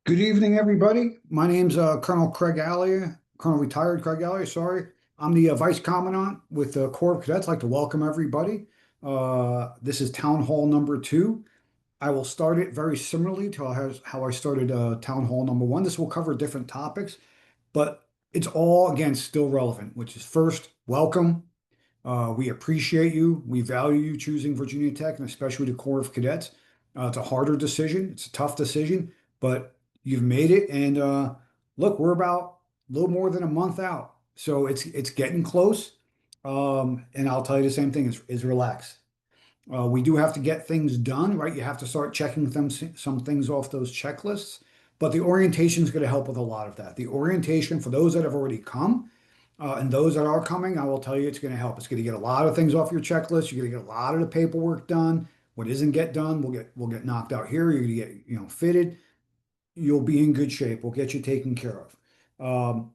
Good evening, everybody. My name's Colonel Craig Alia, Colonel Retired Craig Alia, sorry. I'm the Vice Commandant with the Corps of Cadets. I'd like to welcome everybody. This is Town Hall number 2. I will start it very similarly to how I started Town Hall number 1. This will cover different topics, but it's all, again, still relevant, which is first, welcome. We appreciate you. We value you choosing Virginia Tech and especially the Corps of Cadets. It's a harder decision. It's a tough decision, but you've made it. And look, we're about a little more than a month out, so it's getting close. And I'll tell you the same thing is relax. We do have to get things done, right? You have to start checking some things off those checklists, but the orientation is going to help with a lot of that. The orientation for those that have already come and those that are coming, I will tell you it's going to help. It's going to get a lot of things off your checklist. You're going to get a lot of the paperwork done. What isn't get done will get knocked out here. You're going to get fitted. You'll be in good shape. We'll get you taken care of.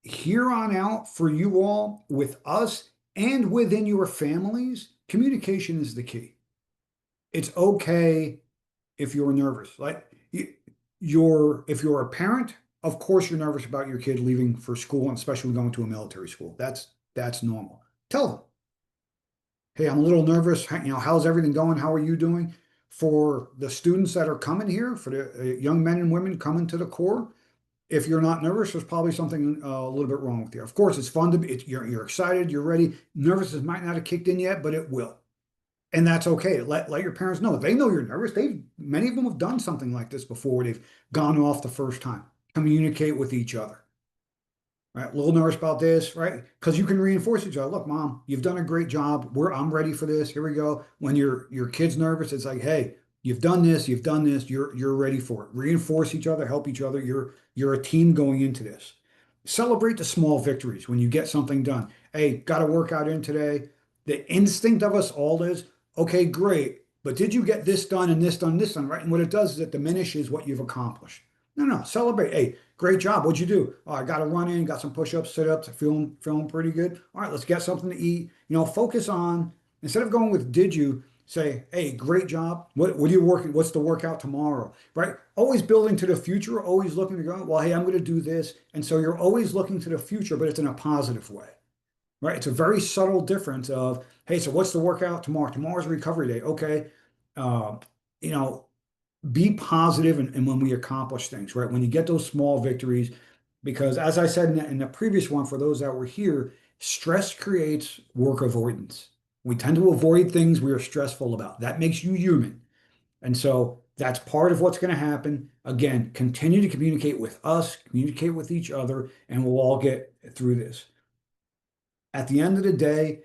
Here on out for you all with us and within your families, communication is the key. It's okay if you're nervous. Like if you're a parent, of course you're nervous about your kid leaving for school and especially going to a military school. That's normal. Tell them, hey, I'm a little nervous. How's everything going? How are you doing? For the students that are coming here, for the young men and women coming to the Corps, if you're not nervous, there's probably something a little bit wrong with you. Of course, it's fun to be, you're excited, you're ready. Nervousness might not have kicked in yet, but it will. And that's okay. Let your parents know. They know you're nervous. Many of them have done something like this before. They've gone off the first time. Communicate with each other. Right? A little nervous about this, right? Because you can reinforce each other. Look, mom, you've done a great job. I'm ready for this. Here we go. When your kid's nervous, it's like, hey, you've done this, you're ready for it. Reinforce each other, help each other. You're a team going into this. Celebrate the small victories when you get something done. Hey, got a workout in today. The instinct of us all is, okay, great, but did you get this done and this done, this done, right? And what it does is it diminishes what you've accomplished. No, celebrate. Hey, great job. What'd you do? Oh, I got to run in, got some push-ups, sit-ups, feeling pretty good. All right, let's get something to eat. Focus on, instead of going with did you, say, hey, great job. What are you working? What's the workout tomorrow? Right? Always building to the future, always looking to go, well, hey, I'm going to do this. And so you're always looking to the future, but it's in a positive way. Right? It's a very subtle difference of, hey, so what's the workout tomorrow? Tomorrow's recovery day. Okay. Uh, you know, be positive and when we accomplish things, right? When you get those small victories, because as I said in the previous one, for those that were here, stress creates work avoidance. We tend to avoid things we are stressful about. That makes you human. And so that's part of what's going to happen. Again, continue to communicate with us, communicate with each other, and we'll all get through this. At the end of the day,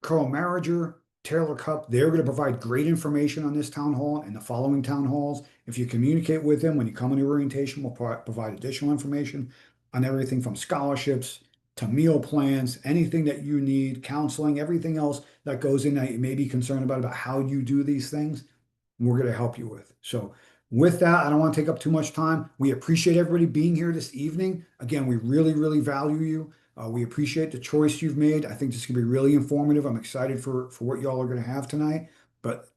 Carl Marriger, Taylor Cup, they're going to provide great information on this town hall and the following town halls. If you communicate with them when you come into orientation, we'll provide additional information on everything from scholarships to meal plans, anything that you need, counseling, everything else that goes in that you may be concerned about how you do these things, we're going to help you with. So with that, I don't want to take up too much time. We appreciate everybody being here this evening. Again, we really, really value you. We appreciate the choice you've made. I think this is going to be really informative. I'm excited for what y'all are going to have tonight. But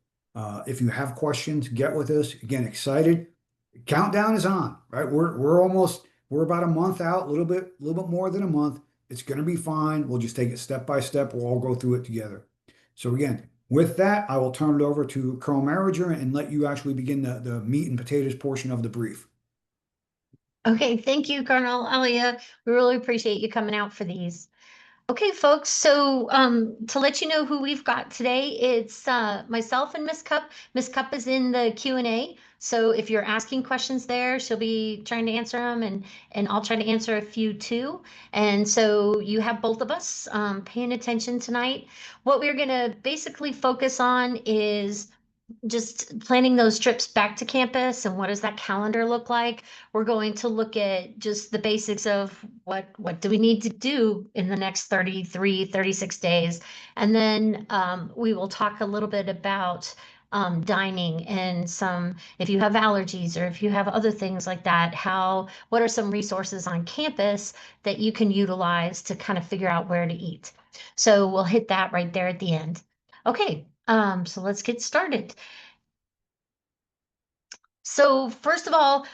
if you have questions, get with us. Again, excited. Countdown is on, right? We're about a month out, a little bit more than a month. It's going to be fine. We'll just take it step by step. We'll all go through it together. So again, with that, I will turn it over to Colonel Marriger and let you actually begin the meat and potatoes portion of the brief. Okay, thank you, Colonel Alia. We really appreciate you coming out for these. Okay, folks, so to let you know who we've got today, it's myself and Miss Cup. Miss Cup is in the Q&A, so if you're asking questions there, she'll be trying to answer them, and I'll try to answer a few too. And so you have both of us paying attention tonight. What we're going to basically focus on is just planning those trips back to campus and what does that calendar look like. We're going to look at just the basics of what do we need to do in the next 33, 36 days. And then we will talk a little bit about dining and some, if you have allergies or if you have other things like that, what are some resources on campus that you can utilize to kind of figure out where to eat. So we'll hit that right there at the end. Okay, so let's get started. So first of all,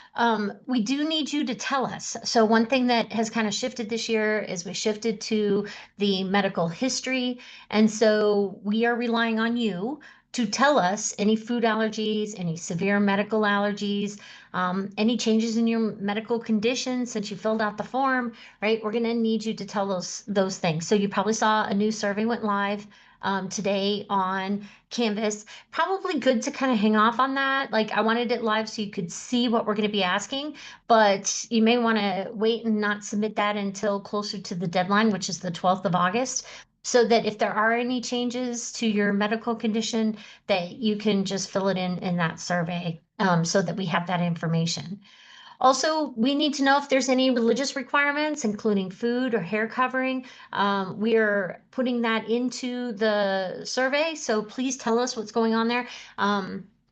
we do need you to tell us. So one thing that has kind of shifted this year is we shifted to the medical history. And so we are relying on you to tell us any food allergies, any severe medical allergies, any changes in your medical condition since you filled out the form, right? We're going to need you to tell those things. So you probably saw a new survey went live today on Canvas. Probably good to kind of hang off on that. Like I wanted it live so you could see what we're going to be asking, but you may want to wait and not submit that until closer to the deadline, which is the 12th of August, so that if there are any changes to your medical condition, that you can just fill it in that survey, so that we have that information. Also, we need to know if there's any religious requirements, including food or hair covering. We are putting that into the survey, so please tell us what's going on there.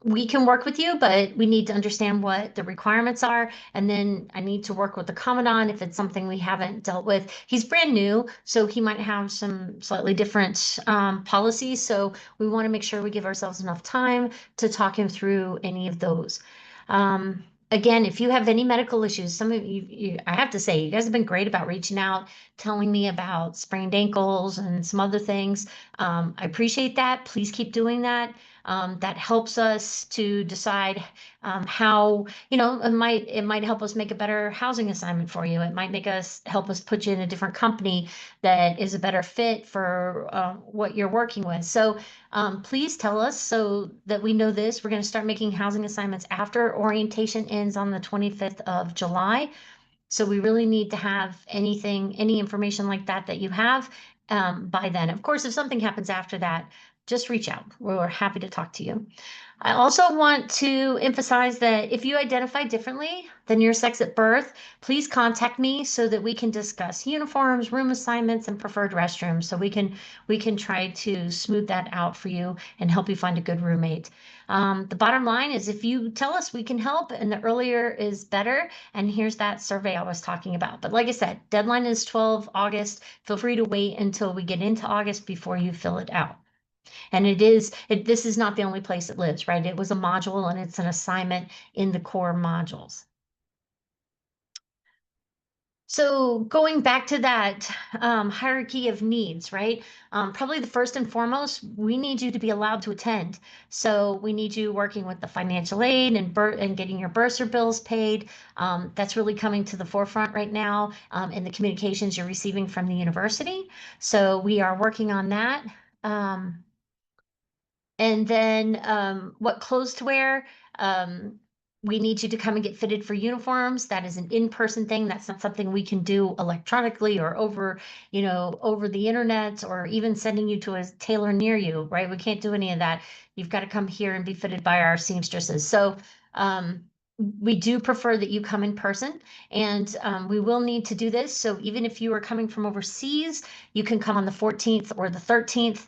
We can work with you, but we need to understand what the requirements are. And then I need to work with the Commandant if it's something we haven't dealt with. He's brand new, so he might have some slightly different policies. So we want to make sure we give ourselves enough time to talk him through any of those. Um, Again, if you have any medical issues, some of you, I have to say, you guys have been great about reaching out, telling me about sprained ankles and some other things. I appreciate that. Please keep doing that. That helps us to decide how, it might help us make a better housing assignment for you. It might make us help us put you in a different company that is a better fit for what you're working with. So please tell us so that we know this. We're going to start making housing assignments after orientation ends on the 25th of July. So we really need to have any information like that that you have by then. Of course, if something happens after that, just reach out. We're happy to talk to you. I also want to emphasize that if you identify differently than your sex at birth, please contact me so that we can discuss uniforms, room assignments, and preferred restrooms. So we can try to smooth that out for you and help you find a good roommate. The bottom line is if you tell us we can help and the earlier is better. And here's that survey I was talking about. But like I said, deadline is 12 August. Feel free to wait until we get into August before you fill it out. And this is not the only place it lives, right? It was a module and it's an assignment in the core modules. So going back to that hierarchy of needs, right? Probably the first and foremost, we need you to be allowed to attend. So we need you working with the financial aid and getting your bursar bills paid. That's really coming to the forefront right now in the communications you're receiving from the university. So we are working on that. And then what clothes to wear? Um, we need you to come and get fitted for uniforms. That is an in-person thing. That's not something we can do electronically or over the internet or even sending you to a tailor near you, right? We can't do any of that. You've got to come here and be fitted by our seamstresses. So um, we do prefer that you come in person, and we will need to do this. So even if you are coming from overseas, you can come on the 14th or the 13th.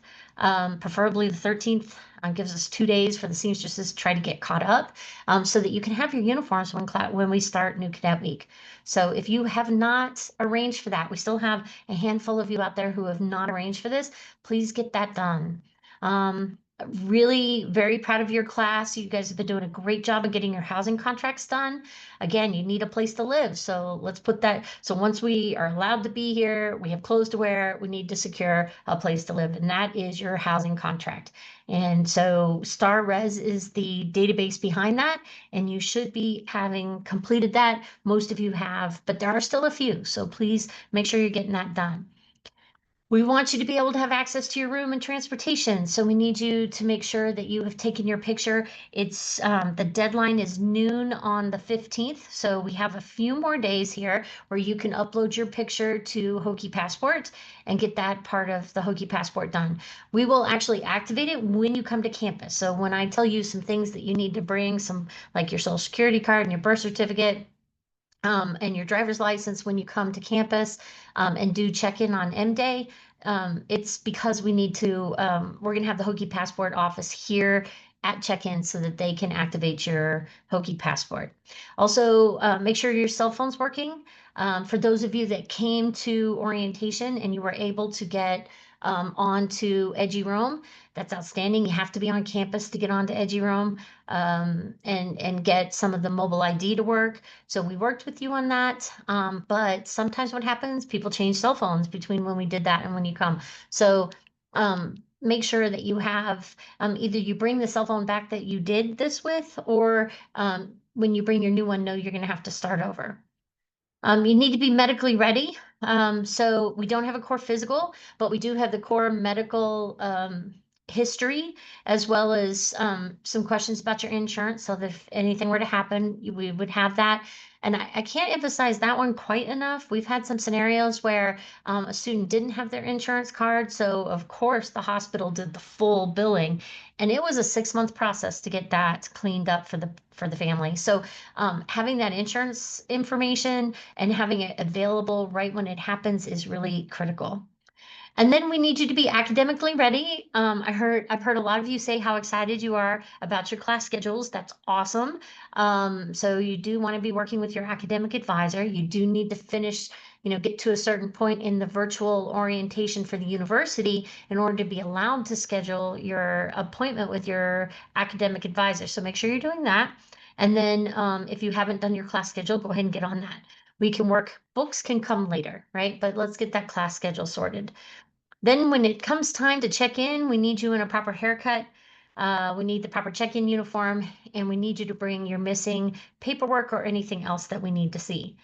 Preferably the 13th gives us 2 days for the seamstresses to try to get caught up, so that you can have your uniforms when we start new cadet week. So if you have not arranged for that, we still have a handful of you out there who have not arranged for this. Please get that done. Really very proud of your class. You guys have been doing a great job of getting your housing contracts done. Again, you need a place to live. So let's put that. So once we are allowed to be here, we have clothes to wear, we need to secure a place to live. And that is your housing contract. And so Star Res is the database behind that. And you should be having completed that. Most of you have, but there are still a few. So please make sure you're getting that done. We want you to be able to have access to your room and transportation. So we need you to make sure that you have taken your picture. It's the deadline is noon on the 15th. So we have a few more days here where you can upload your picture to Hokie Passport and get that part of the Hokie Passport done. We will actually activate it when you come to campus. So when I tell you some things that you need to bring, some like your social security card and your birth certificate, and your driver's license when you come to campus, and do check in on M Day. It's because we need to, we're going to have the Hokie Passport office here at check-in so that they can activate your Hokie Passport. Also, make sure your cell phone's working. For those of you that came to orientation and you were able to get onto Edgy Roam. That's outstanding. You have to be on campus to get onto Edgy Roam, and get some of the mobile ID to work. So we worked with you on that. But sometimes what happens, people change cell phones between when we did that and when you come. So make sure that you have, either you bring the cell phone back that you did this with, or when you bring your new one, know you're going to have to start over. You need to be medically ready. So we don't have a core physical, but we do have the core medical history, as well as some questions about your insurance. So that if anything were to happen, we would have that. And I can't emphasize that one quite enough. We've had some scenarios where a student didn't have their insurance card. So of course the hospital did the full billing. And it was a 6-month process to get that cleaned up for the family. So having that insurance information and having it available right when it happens is really critical. And then we need you to be academically ready. I've heard a lot of you say how excited you are about your class schedules. That's awesome. So you do want to be working with your academic advisor. You do need to finish, get to a certain point in the virtual orientation for the university in order to be allowed to schedule your appointment with your academic advisor. So make sure you're doing that. And then if you haven't done your class schedule, go ahead and get on that. We can work, books can come later, right? But let's get that class schedule sorted. Then when it comes time to check in, we need you in a proper haircut. We need the proper check-in uniform, and we need you to bring your missing paperwork or anything else that we need to see.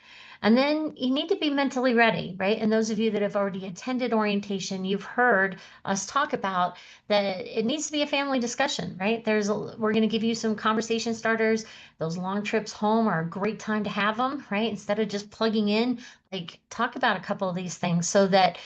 And then you need to be mentally ready, right? And those of you that have already attended orientation, you've heard us talk about that it needs to be a family discussion, right? We're going to give you some conversation starters. Those long trips home are a great time to have them, right? Instead of just plugging in, like talk about a couple of these things so that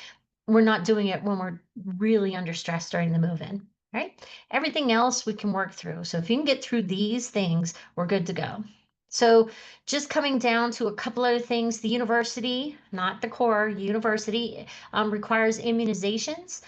we're not doing it when we're really under stress during the move-in, right? Everything else we can work through. So if you can get through these things, we're good to go. So just coming down to a couple other things, the university, not the core, university requires immunizations.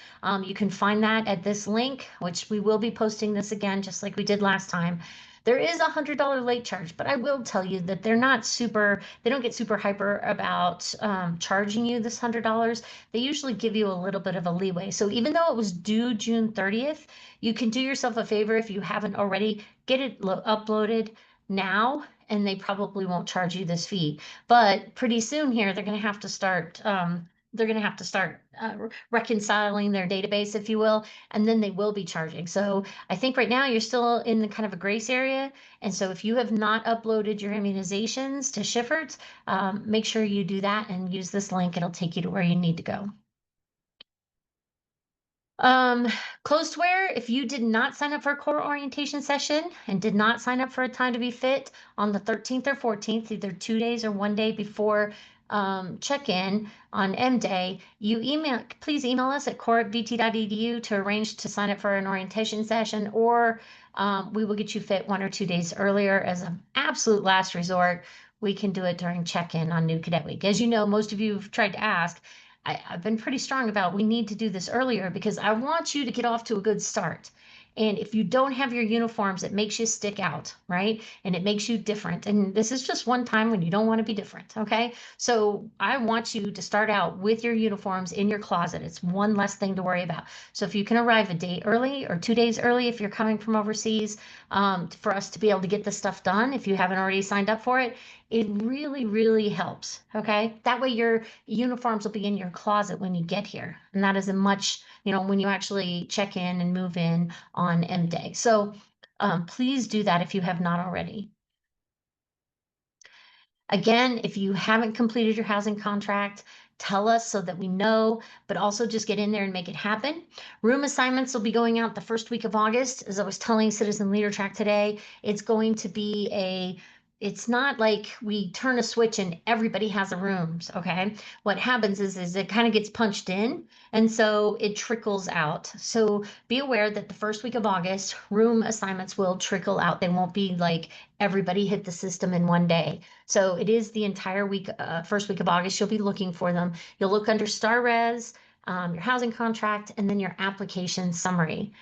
You can find that at this link, which we will be posting this again, just like we did last time. There is a $100 late charge, but I will tell you that they don't get super hyper about charging you this $100. They usually give you a little bit of a leeway. So even though it was due June 30th, you can do yourself a favor if you haven't already, get it uploaded now, and they probably won't charge you this fee. But pretty soon here, they're going to have to start reconciling their database, if you will, and then they will be charging. So I think right now you're still in the kind of a grace area. And so if you have not uploaded your immunizations to Schiffert's, make sure you do that and use this link. It'll take you to where you need to go. Um, Closed-wear, if you did not sign up for a core orientation session and did not sign up for a time to be fit on the 13th or 14th, either 2 days or 1 day before check-in on M Day, please email us at core@vt.edu to arrange to sign up for an orientation session, or we will get you fit 1 or 2 days earlier as an absolute last resort. We can do it during check-in on New Cadet Week. As you know, most of you have tried to ask. I've been pretty strong about we need to do this earlier because I want you to get off to a good start. And if you don't have your uniforms, it makes you stick out, right? And it makes you different. And this is just one time when you don't want to be different, okay? So I want you to start out with your uniforms in your closet. It's one less thing to worry about. So if you can arrive a day early or 2 days early if you're coming from overseas, for us to be able to get this stuff done, if you haven't already signed up for it, it really, really helps, okay? That way your uniforms will be in your closet when you get here. And that is a much, when you actually check in and move in on M Day. So please do that if you have not already. Again, if you haven't completed your housing contract, tell us so that we know, but also just get in there and make it happen. Room assignments will be going out the first week of August. As I was telling Citizen Leader Track today, it's going to be it's not like we turn a switch and everybody has a rooms, okay? What happens is it kind of gets punched in, and so it trickles out. So be aware that the first week of August, room assignments will trickle out. They won't be like everybody hit the system in one day. So it is the entire week, first week of August, you'll be looking for them. You'll look under Star Res, your housing contract, and then your application summary.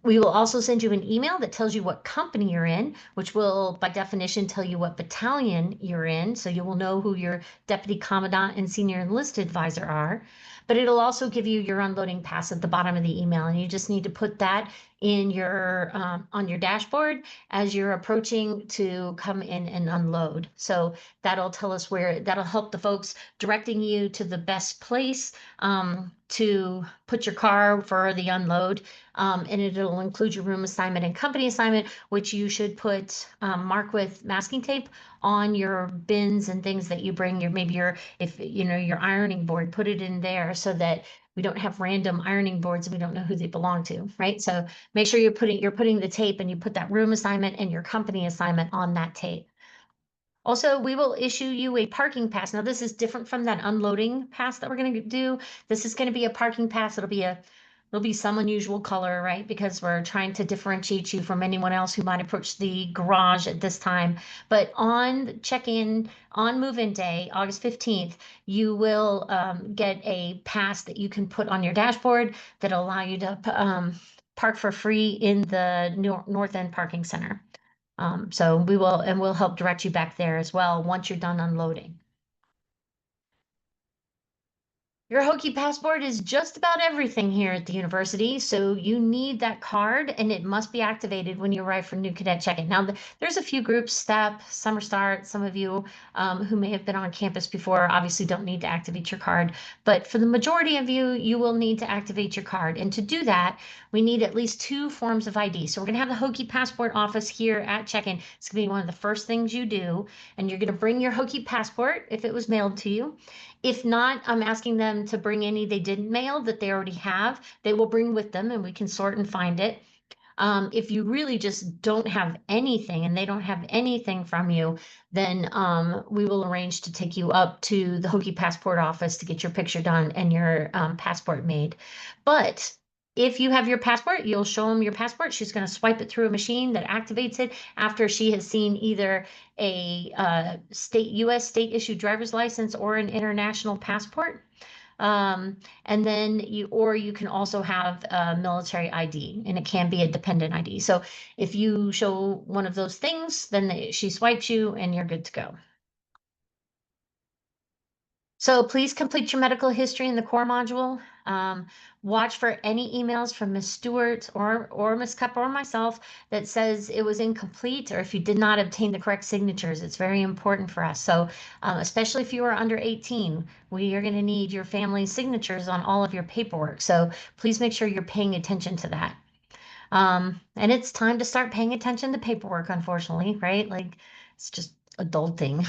We will also send you an email that tells you what company you're in, which will, by definition, tell you what battalion you're in. So you will know who your deputy commandant and senior enlisted advisor are. but it'll also give you your unloading pass at the bottom of the email. And you just need to put that in your on your dashboard as you're approaching to come in and unload. So that'll tell us that'll help the folks directing you to the best place to put your car for the unload. And it'll include your room assignment and company assignment, which you should put mark with masking tape on your bins and things that you bring. If you know your ironing board, put it in there so that we don't have random ironing boards and we don't know who they belong to, right? So make sure you're putting the tape, and you put that room assignment and your company assignment on that tape. Also, we will issue you a parking pass. Now, this is different from that unloading pass that we're going to do. This is going to be a parking pass. It'll be some unusual color, right? Because we're trying to differentiate you from anyone else who might approach the garage at this time. But on check-in, on move-in day, August 15th, you will get a pass that you can put on your dashboard that'll allow you to park for free in the North End Parking Center. So we'll help direct you back there as well once you're done unloading. Your Hokie passport is just about everything here at the university, so you need that card, and it must be activated when you arrive for new cadet check-in. Now, there's a few groups, STEP, Summer Start, some of you who may have been on campus before obviously don't need to activate your card, but for the majority of you, you will need to activate your card. And to do that, we need at least 2 forms of ID. So we're gonna have the Hokie passport office here at check-in. It's gonna be one of the first things you do, and you're gonna bring your Hokie passport if it was mailed to you. If not, I'm asking them to bring any they didn't mail that they already have. They will bring with them, and we can sort and find it. If you really just don't have anything and they don't have anything from you, then we will arrange to take you up to the Hokie passport office to get your picture done and your passport made. But if you have your passport, you'll show them your passport. She's going to swipe it through a machine that activates it after she has seen either a U.S. state issued driver's license or an international passport. And then you can also have a military ID, and it can be a dependent ID. So if you show one of those things, then she swipes you and you're good to go. So please complete your medical history in the core module. Watch for any emails from Ms. Stewart or Ms. Cup or myself that says it was incomplete, or if you did not obtain the correct signatures. It's very important for us. So especially if you are under 18, we are going to need your family's signatures on all of your paperwork. So please make sure you're paying attention to that. And it's time to start paying attention to paperwork, unfortunately, right? Like it's just adulting.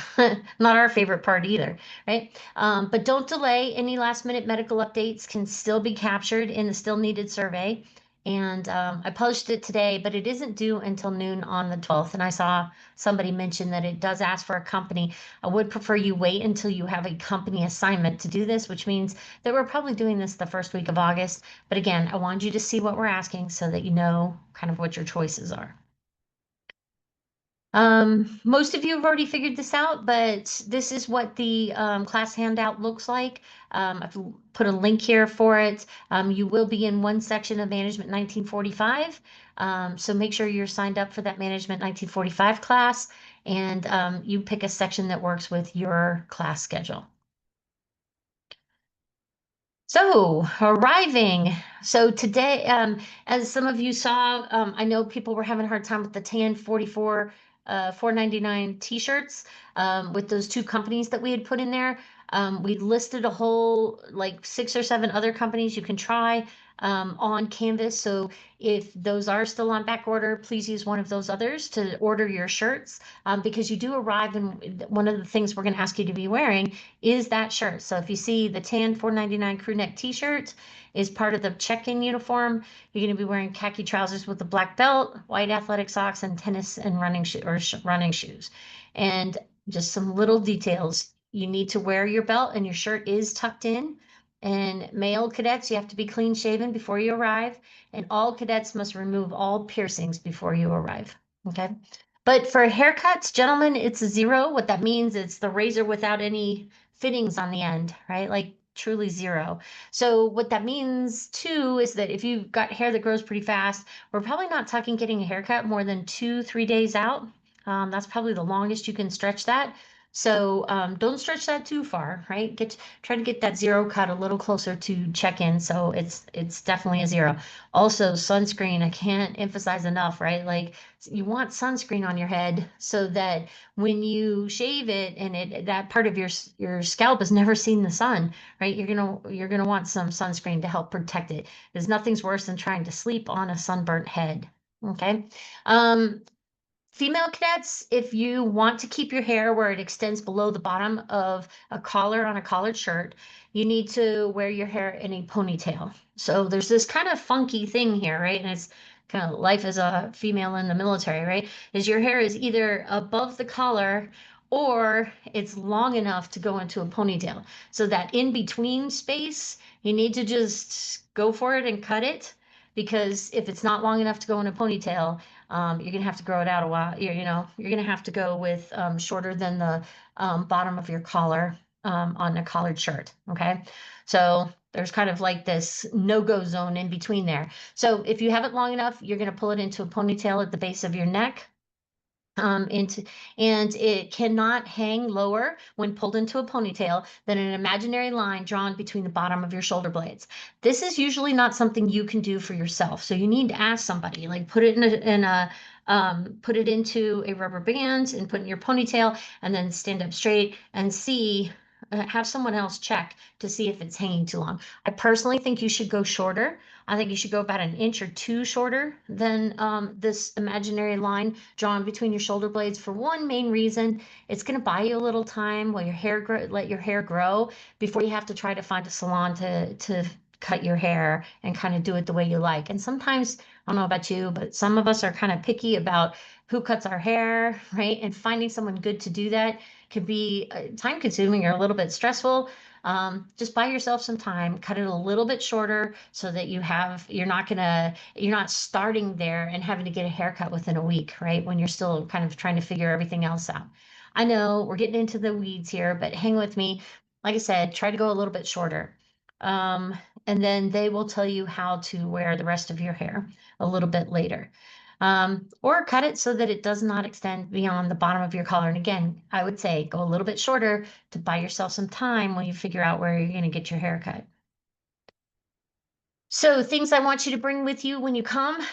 Not our favorite part either, right? But don't delay. Any last minute medical updates can still be captured in the still needed survey. And I published it today, but it isn't due until noon on the 12th. And I saw somebody mention that it does ask for a company. I would prefer you wait until you have a company assignment to do this, which means that we're probably doing this the first week of August. But again, I wanted you to see what we're asking so that you know kind of what your choices are. Most of you have already figured this out, but this is what the class handout looks like. I've put a link here for it. You will be in one section of Management 1945. So make sure you're signed up for that Management 1945 class, and you pick a section that works with your class schedule. So arriving. So today, as some of you saw, I know people were having a hard time with the tan 44, 499 t-shirts with those 2 companies that we had put in there. We listed a whole like 6 or 7 other companies you can try on Canvas. So if those are still on back order, please use one of those others to order your shirts because you do arrive, and one of the things we're going to ask you to be wearing is that shirt. So if you see the tan 499 crew neck t-shirt is part of the check-in uniform, you're going to be wearing khaki trousers with a black belt, white athletic socks, and tennis and running shoes. And just some little details. You need to wear your belt, and your shirt is tucked in. And male cadets, you have to be clean shaven before you arrive. And all cadets must remove all piercings before you arrive. Okay. But for haircuts, gentlemen, it's a 0. What that means is the razor without any fittings on the end, right? Like truly 0. So what that means too is that if you've got hair that grows pretty fast, we're probably not talking getting a haircut more than 2-3 days out. That's probably the longest you can stretch that. So don't stretch that too far, right? Try to get that zero cut a little closer to check-in, so it's definitely a zero. Also, sunscreen, I can't emphasize enough, right? Like you want sunscreen on your head so that when you shave it and that part of your scalp has never seen the sun, right? You're gonna want some sunscreen to help protect it. Because nothing's worse than trying to sleep on a sunburnt head. Okay. Um, Female cadets, if you want to keep your hair where it extends below the bottom of a collar on a collared shirt, you need to wear your hair in a ponytail. So there's this kind of funky thing here, right? And it's kind of life as a female in the military, right? Is your hair is either above the collar or it's long enough to go into a ponytail. So that in between space, you need to just go for it and cut it because if it's not long enough to go in a ponytail, you're gonna have to grow it out a while. You're gonna have to go with shorter than the bottom of your collar on a collared shirt. Okay, so there's kind of like this no-go zone in between there. So if you have it long enough, you're gonna pull it into a ponytail at the base of your neck into and it cannot hang lower when pulled into a ponytail than an imaginary line drawn between the bottom of your shoulder blades. This is usually not something you can do for yourself, so you need to ask somebody. Like put it put it into a rubber band and put it in your ponytail, and then stand up straight and see. Have someone else check to see if it's hanging too long. I personally think you should go shorter. I think you should go about an inch or two shorter than this imaginary line drawn between your shoulder blades for one main reason. It's going to buy you a little time while let your hair grow before you have to try to find a salon to cut your hair and kind of do it the way you like. And sometimes, I don't know about you, but some of us are kind of picky about who cuts our hair, right? And finding someone good to do that can be time consuming or a little bit stressful. Just buy yourself some time, cut it a little bit shorter so that you're not starting there and having to get a haircut within a week, right? When you're still kind of trying to figure everything else out. I know we're getting into the weeds here, but hang with me. Like I said, try to go a little bit shorter. Um, and then they will tell you how to wear the rest of your hair a little bit later. Or cut it so that it does not extend beyond the bottom of your collar. And again, I would say go a little bit shorter to buy yourself some time when you figure out where you're going to get your hair cut. So things I want you to bring with you when you come,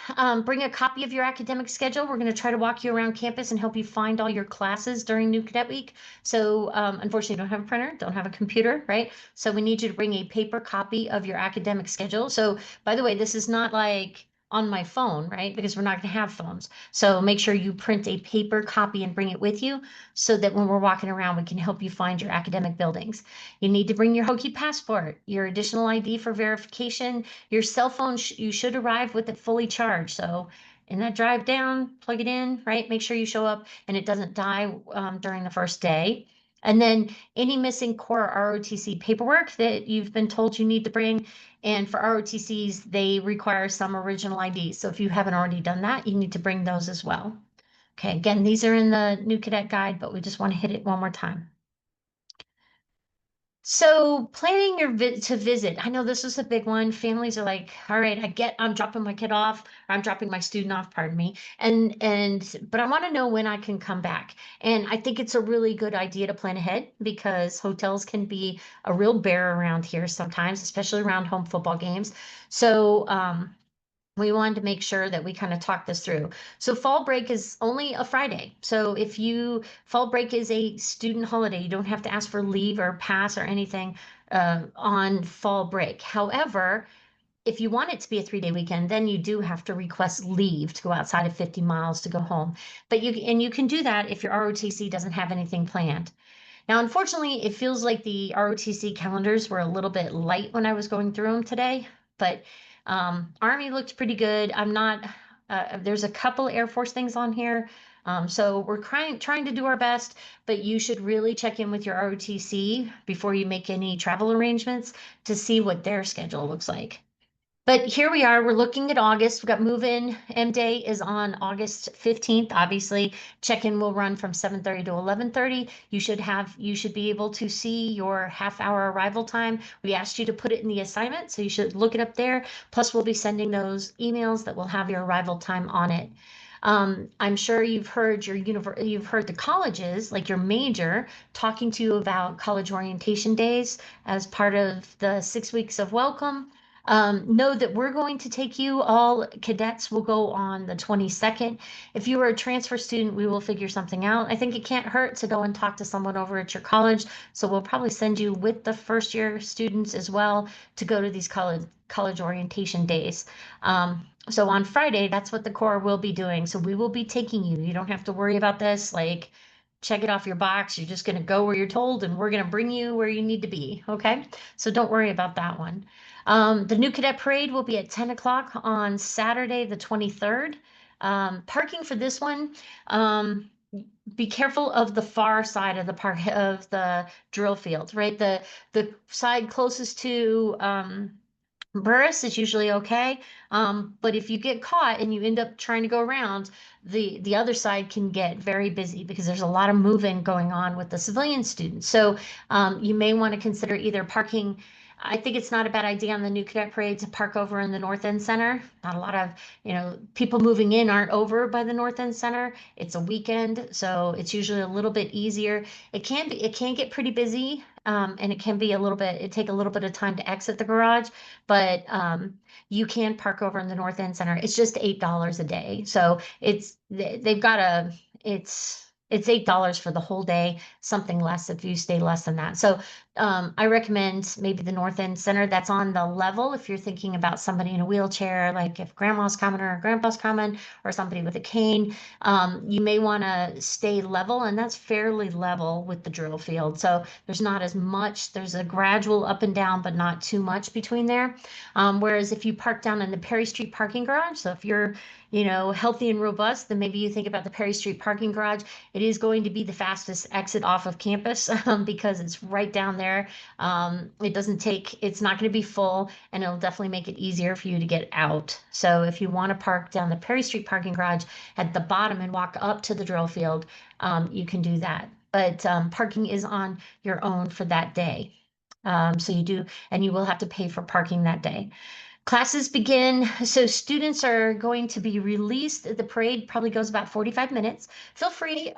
bring a copy of your academic schedule. We're going to try to walk you around campus and help you find all your classes during New Cadet Week. So unfortunately, don't have a printer, don't have a computer, right? So we need you to bring a paper copy of your academic schedule. So by the way, this is not like on my phone, right? Because we're not going to have phones. So make sure you print a paper copy and bring it with you so that when we're walking around, we can help you find your academic buildings. You need to bring your Hokie passport, your additional ID for verification, your cell phone, you should arrive with it fully charged. So in that drive down, plug it in, right? Make sure you show up and it doesn't die during the first day. And then any missing core ROTC paperwork that you've been told you need to bring. And for ROTCs, they require some original IDs. So if you haven't already done that, you need to bring those as well. Okay, again, these are in the new cadet guide, but we just want to hit it one more time. So planning to visit, I know this is a big one. Families are like, all right, I'm dropping my kid off, or I'm dropping my student off, pardon me. But I want to know when I can come back. And I think it's a really good idea to plan ahead because hotels can be a real bear around here sometimes, especially around home football games. So, we wanted to make sure that we kind of talk this through. So fall break is only a Friday. So fall break is a student holiday. You don't have to ask for leave or pass or anything on fall break. However, if you want it to be a 3-day weekend, then you do have to request leave to go outside of 50 miles to go home. You can do that if your ROTC doesn't have anything planned. Now, unfortunately, it feels like the ROTC calendars were a little bit light when I was going through them today, but Army looked pretty good. I'm not, there's a couple Air Force things on here. So we're trying to do our best, but you should really check in with your ROTC before you make any travel arrangements to see what their schedule looks like. But here we are, we're looking at August. We've got move-in. M Day is on August 15th. Obviously, check-in will run from 7:30 to 11:30. You should be able to see your half-hour arrival time. We asked you to put it in the assignment, so you should look it up there. Plus, we'll be sending those emails that will have your arrival time on it. I'm sure you've heard the colleges, like your major, talking to you about college orientation days as part of the 6 weeks of welcome. Know that we're going to take you. All cadets will go on the 22nd. If you are a transfer student, we will figure something out. I think it can't hurt to go and talk to someone over at your college. So we'll probably send you with the first year students as well to go to these college orientation days. So on Friday, that's what the Corps will be doing. So we will be taking you. You don't have to worry about this. Like, check it off your box. You're just going to go where you're told, and we're going to bring you where you need to be. Okay. So don't worry about that one. The new cadet parade will be at 10 o'clock on Saturday, the 23rd. Parking for this one, be careful of the far side of the park of the drill field, right? The side closest to Burris is usually okay. But if you get caught and you end up trying to go around, the other side can get very busy because there's a lot of moving going on with the civilian students. So you may want to consider either parking. I think it's not a bad idea on the new cadet parade to park over in the North End Center. Not a lot of, people moving in aren't over by the North End Center. It's a weekend, so it's usually a little bit easier. It can get pretty busy, and it can be it take a little bit of time to exit the garage, but you can park over in the North End Center. It's just $8 a day. So they've got it's $8 for the whole day, something less if you stay less than that. So I recommend maybe the North End Center. That's on the level if you're thinking about somebody in a wheelchair, like if grandma's coming or grandpa's coming, or somebody with a cane. You may want to stay level, and that's fairly level with the drill field. So there's not as much, there's a gradual up and down, but not too much between there. Whereas if you park down in the Perry Street parking garage, so if you're, healthy and robust, then maybe you think about the Perry Street parking garage. It is going to be the fastest exit off of campus because it's right down there. It's not going to be full, and it'll definitely make it easier for you to get out. So if you want to park down the Perry Street parking garage at the bottom and walk up to the drill field, you can do that. But parking is on your own for that day. So you will have to pay for parking that day. Classes begin, so students are going to be released. The parade probably goes about 45 minutes. Feel free,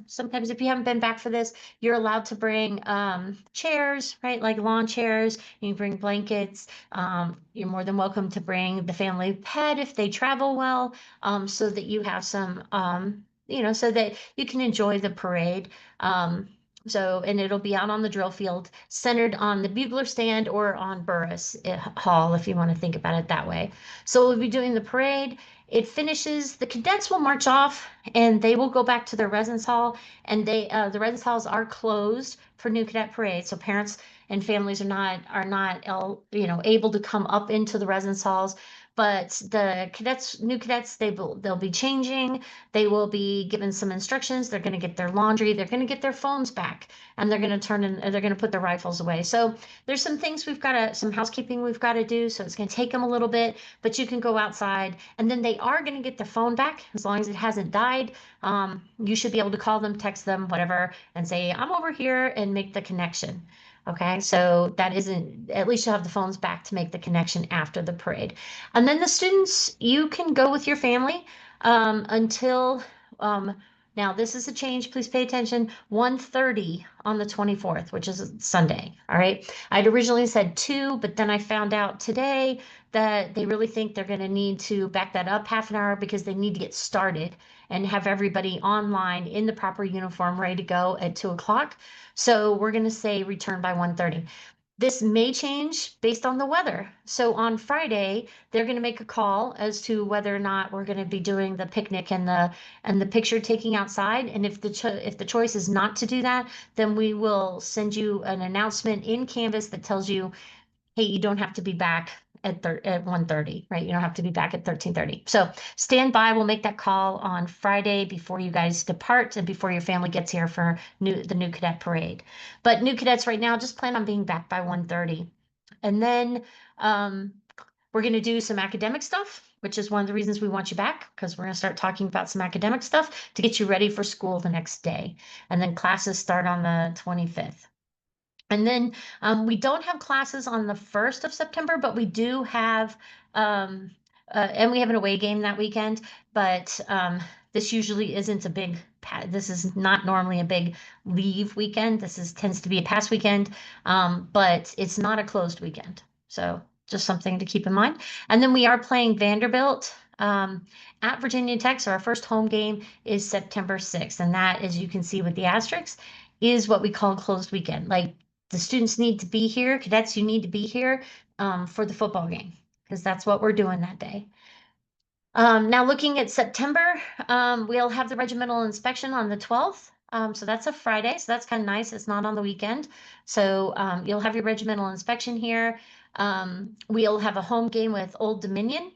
sometimes if you haven't been back for this, you're allowed to bring chairs, right? Like lawn chairs. You can bring blankets. You're more than welcome to bring the family pet if they travel well, so that you have some, so that you can enjoy the parade. And it'll be out on the drill field, centered on the bugler stand or on Burris Hall, if you want to think about it that way. So we'll be doing the parade. It finishes, the cadets will march off and they will go back to their residence hall. And the residence halls are closed for new cadet parade. So parents and families are not able to come up into the residence halls. But the new cadets, they'll be changing. They will be given some instructions. They're going to get their laundry. They're going to get their phones back, and they're going to put their rifles away. So there's some housekeeping we've got to do. So it's going to take them a little bit, but you can go outside, and then they are going to get their phone back as long as it hasn't died. You should be able to call them, text them, whatever, and say, I'm over here, and make the connection. Okay, so at least you'll have the phones back to make the connection after the parade. And then the students, you can go with your family until, now this is a change, please pay attention, 1:30 on the 24th, which is Sunday, all right? I'd originally said 2, but then I found out today that they really think they're gonna need to back that up half an hour because they need to get started and have everybody online in the proper uniform, ready to go at 2 o'clock. So we're gonna say return by 1:30. This may change based on the weather. So on Friday, they're going to make a call as to whether or not we're going to be doing the picnic and the picture taking outside. And if the choice is not to do that, then we will send you an announcement in Canvas that tells you, hey, you don't have to be back at 1:30, right? You don't have to be back at 13:30. So stand by. We'll make that call on Friday before you guys depart and before your family gets here for the new cadet parade. But new cadets right now, just plan on being back by 1:30. And then we're going to do some academic stuff, which is one of the reasons we want you back, because we're going to start talking about some academic stuff to get you ready for school the next day. And then classes start on the 25th. And then we don't have classes on the 1st of September, but we do have and we have an away game that weekend, but this usually isn't a big, this is not normally a big leave weekend. Tends to be a pass weekend, but it's not a closed weekend. So just something to keep in mind. And then we are playing Vanderbilt at Virginia Tech. So our first home game is September 6th. And that, as you can see with the asterisks, is what we call closed weekend. Like the students need to be here, cadets, you need to be here for the football game because that's what we're doing that day. Now looking at September, we'll have the regimental inspection on the 12th. So that's a Friday, so that's kind of nice. It's not on the weekend. So you'll have your regimental inspection here. We'll have a home game with Old Dominion.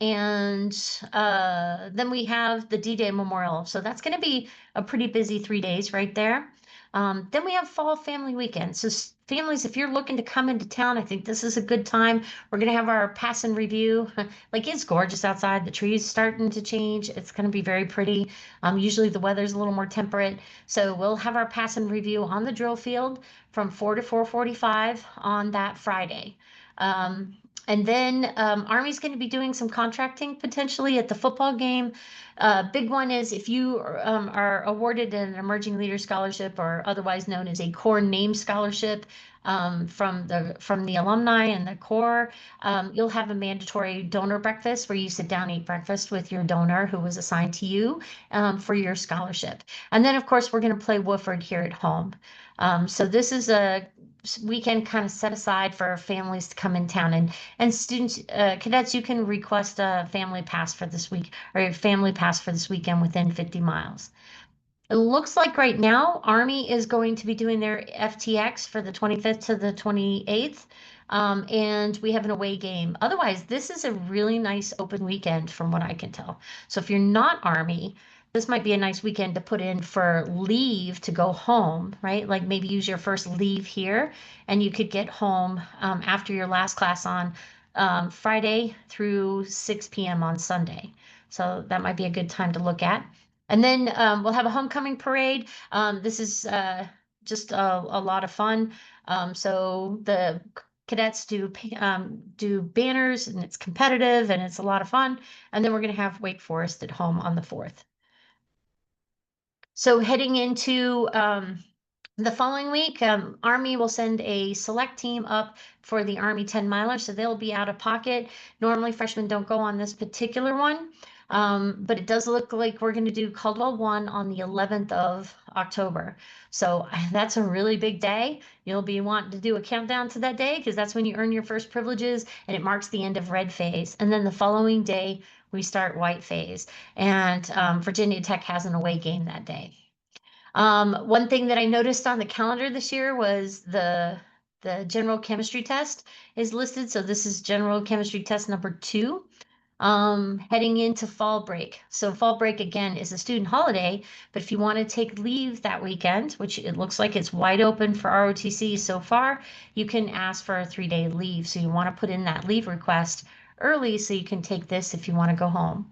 And then we have the D-Day Memorial. So that's going to be a pretty busy 3 days right there. Then we have Fall Family Weekend. So families, if you're looking to come into town, I think this is a good time. We're going to have our pass and review. Like it's gorgeous outside. The trees starting to change. It's going to be very pretty. Usually the weather's a little more temperate. So we'll have our pass and review on the drill field from 4 to 4:45 on that Friday. And then Army's going to be doing some contracting potentially at the football game. Big one is if you are awarded an Emerging Leader Scholarship or otherwise known as a Core Name Scholarship from the alumni and the Core, you'll have a mandatory donor breakfast where you sit down, eat breakfast with your donor who was assigned to you for your scholarship. And then, of course, we're going to play Wooford here at home. So this is a weekend kind of set aside for families to come in town and students, cadets, you can request a family pass for this week or a family pass for this weekend within 50 miles. It looks like right now Army is going to be doing their FTX for the 25th to the 28th. And we have an away game. Otherwise, this is a really nice open weekend from what I can tell. So if you're not Army, this might be a nice weekend to put in for leave to go home, right? Like maybe use your first leave here and you could get home after your last class on Friday through 6 p.m. on Sunday. So that might be a good time to look at. And then we'll have a homecoming parade. This is just a lot of fun. So the cadets do banners and it's competitive and it's a lot of fun. And then we're going to have Wake Forest at home on the 4th. So heading into the following week, Army will send a select team up for the Army 10 miler, so they'll be out of pocket. Normally, freshmen don't go on this particular one, but it does look like we're going to do Caldwell 1 on the 11th of October. So that's a really big day. You'll be wanting to do a countdown to that day because that's when you earn your first privileges and it marks the end of red phase. And then the following day, we start white phase. And Virginia Tech has an away game that day. One thing that I noticed on the calendar this year was the general chemistry test is listed. So this is general chemistry test number 2, heading into fall break. So fall break again is a student holiday, but if you want to take leave that weekend, which it looks like it's wide open for ROTC so far, you can ask for a 3-day leave. So you want to put in that leave request early so you can take this if you want to go home.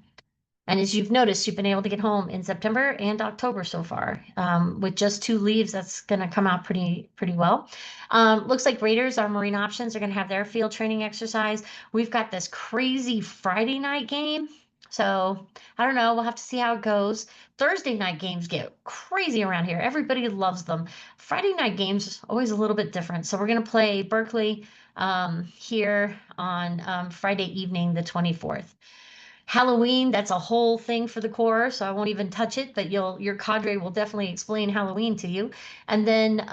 And as you've noticed, you've been able to get home in September and October so far. With just 2 leaves, that's going to come out pretty well. Looks like Raiders, our Marine options, are going to have their field training exercise. We've got this crazy Friday night game. So I don't know. We'll have to see how it goes. Thursday night games get crazy around here. Everybody loves them. Friday night games always a little bit different. So we're going to play Berkeley here on Friday evening, the 24th. Halloween, that's a whole thing for the Corps, so I won't even touch it, but your cadre will definitely explain Halloween to you. And then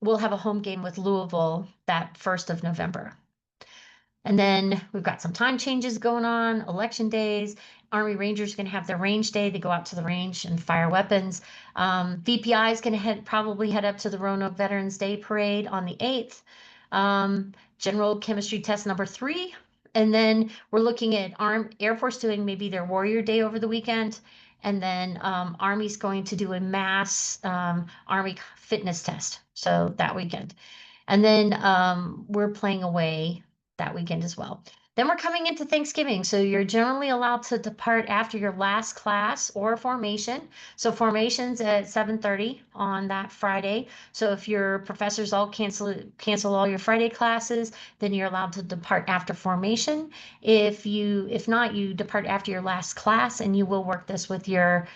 we'll have a home game with Louisville that 1st of November. And then we've got some time changes going on, election days. Army Rangers going to have their range day. They go out to the range and fire weapons. VPI is going to probably head up to the Roanoke Veterans Day Parade on the 8th. General chemistry test number 3. And then we're looking at Air Force doing maybe their Warrior Day over the weekend. And then Army's going to do a mass Army fitness test. So that weekend. And then we're playing away that weekend as well. Then we're coming into Thanksgiving. So you're generally allowed to depart after your last class or formation. So formation's at 7:30 on that Friday. So if your professors all cancel all your Friday classes, then you're allowed to depart after formation. If not, you depart after your last class, and you will work this with your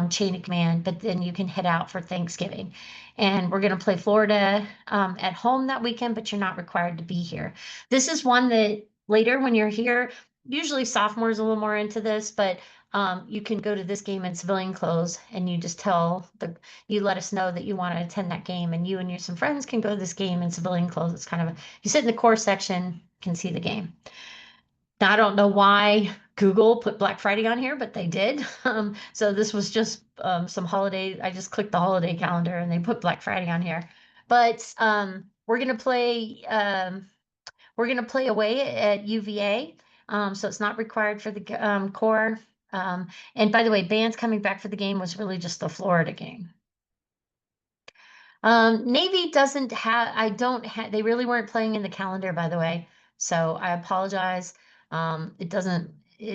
chain of command, but then you can head out for Thanksgiving. And we're going to play Florida at home that weekend, but you're not required to be here. This is one that later when you're here, usually sophomores a little more into this, but you can go to this game in civilian clothes, and you let us know that you want to attend that game, and you and some friends can go to this game in civilian clothes. It's kind of you sit in the core section, can see the game. Now, I don't know why Google put Black Friday on here, but they did. So this was just some holiday. I just clicked the holiday calendar and they put Black Friday on here. But we're gonna play away at UVA. So it's not required for the core. And by the way, bands coming back for the game was really just the Florida game. Navy doesn't have, I don't have, they really weren't playing in the calendar, by the way. So I apologize. It doesn't,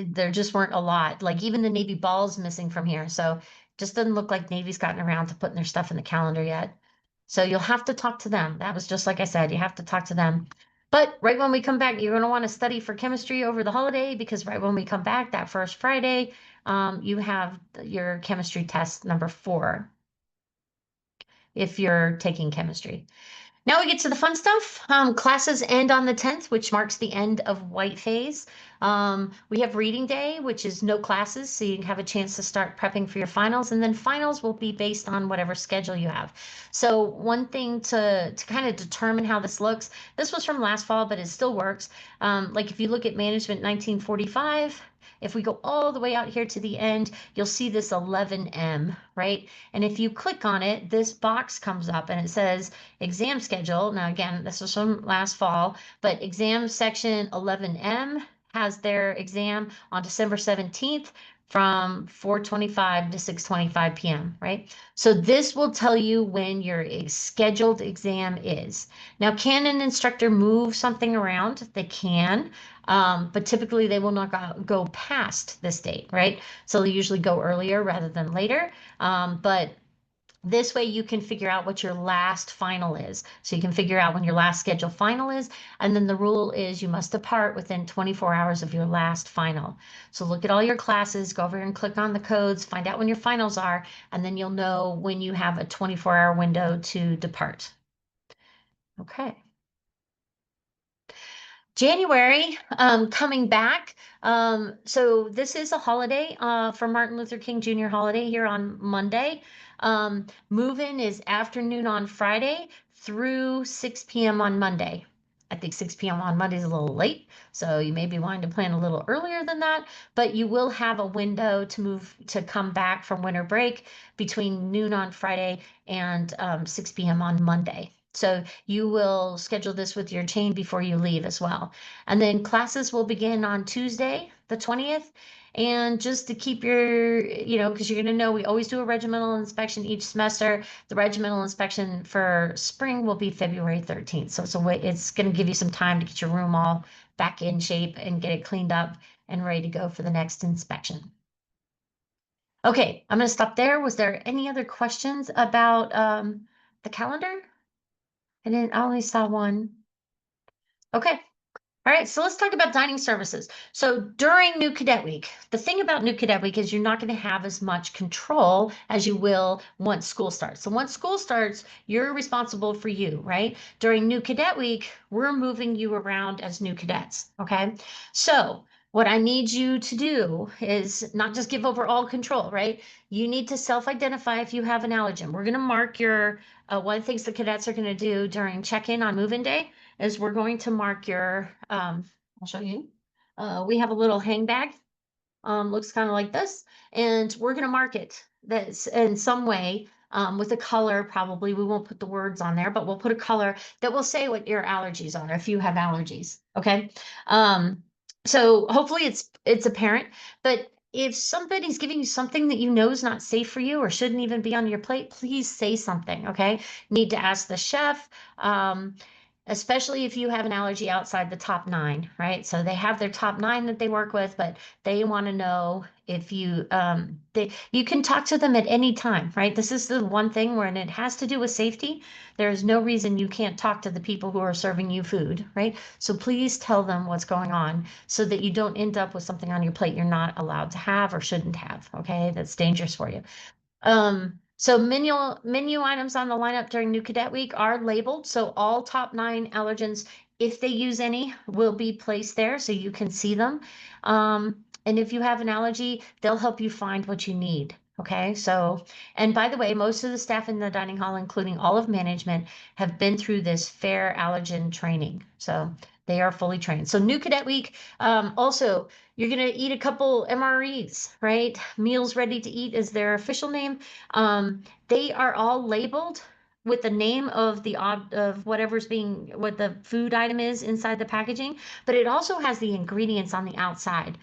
there just weren't a lot. Like even the Navy ball's missing from here. So just doesn't look like Navy's gotten around to putting their stuff in the calendar yet. So you'll have to talk to them. That was just like I said, you have to talk to them. But right when we come back, you're going to want to study for chemistry over the holiday, because right when we come back that first Friday, you have your chemistry test number 4 if you're taking chemistry. Now we get to the fun stuff. Classes end on the 10th, which marks the end of white phase. We have reading day, which is no classes, so you can have a chance to start prepping for your finals, and then finals will be based on whatever schedule you have. So one thing to kind of determine how this looks, this was from last fall, but it still works. Like if you look at Management 1945, if we go all the way out here to the end, you'll see this 11M, right? And if you click on it, this box comes up and it says exam schedule. Now, again, this was from last fall, but exam section 11M has their exam on December 17th from 4:25 to 6:25 p.m., right? So this will tell you when your scheduled exam is. Now, can an instructor move something around? They can, but typically they will not go past this date, right? So they usually go earlier rather than later. But this way you can figure out what your last final is. So you can figure out when your last scheduled final is. And then the rule is you must depart within 24 hours of your last final. So look at all your classes, go over here and click on the codes, find out when your finals are, and then you'll know when you have a 24-hour window to depart. Okay. January, coming back. So this is a holiday for Martin Luther King Jr. holiday here on Monday. Move-in is afternoon on Friday through 6 p.m. on Monday. I think 6 p.m. on Monday is a little late, so you may be wanting to plan a little earlier than that, but you will have a window to come back from winter break between noon on Friday and 6 p.m. on Monday. So you will schedule this with your chain before you leave as well. And then classes will begin on Tuesday, the 20th. And just to keep because you're going to know we always do a regimental inspection each semester. The regimental inspection for spring will be February 13th. So it's going to give you some time to get your room all back in shape and get it cleaned up and ready to go for the next inspection. Okay, I'm going to stop there. Was there any other questions about the calendar? I only saw one. Okay. All right, so let's talk about dining services. So during New Cadet Week, the thing about New Cadet Week is you're not going to have as much control as you will once school starts. So once school starts, you're responsible for you, right? During New Cadet Week, we're moving you around as new cadets, okay? So what I need you to do is not just give over all control, right? You need to self-identify if you have an allergen. We're going to mark one of the things the cadets are going to do during check-in on move-in day is we're going to mark I'll show you. We have a little hang bag, looks kind of like this, and we're going to mark it that's in some way with a color. Probably we won't put the words on there, but we'll put a color that will say what your allergies are if you have allergies. Okay. So hopefully it's apparent, but if somebody's giving you something that you know is not safe for you or shouldn't even be on your plate, please say something. Okay. Need to ask the chef. especially if you have an allergy outside the top 9, right? So they have their top 9 that they work with, but they want to know if you can talk to them at any time, right? This is the one thing when it has to do with safety. There's no reason you can't talk to the people who are serving you food, right? So please tell them what's going on so that you don't end up with something on your plate you're not allowed to have or shouldn't have, okay? That's dangerous for you. So menu items on the lineup during New Cadet Week are labeled. So all top 9 allergens, if they use any, will be placed there so you can see them. And if you have an allergy, they'll help you find what you need. Okay, so, and by the way, most of the staff in the dining hall, including all of management, have been through this fair allergen training. So they are fully trained. So New Cadet Week, also, you're going to eat a couple MREs, right? Meals ready to eat is their official name. They are all labeled with the name of what the food item is inside the packaging, but it also has the ingredients on the outside.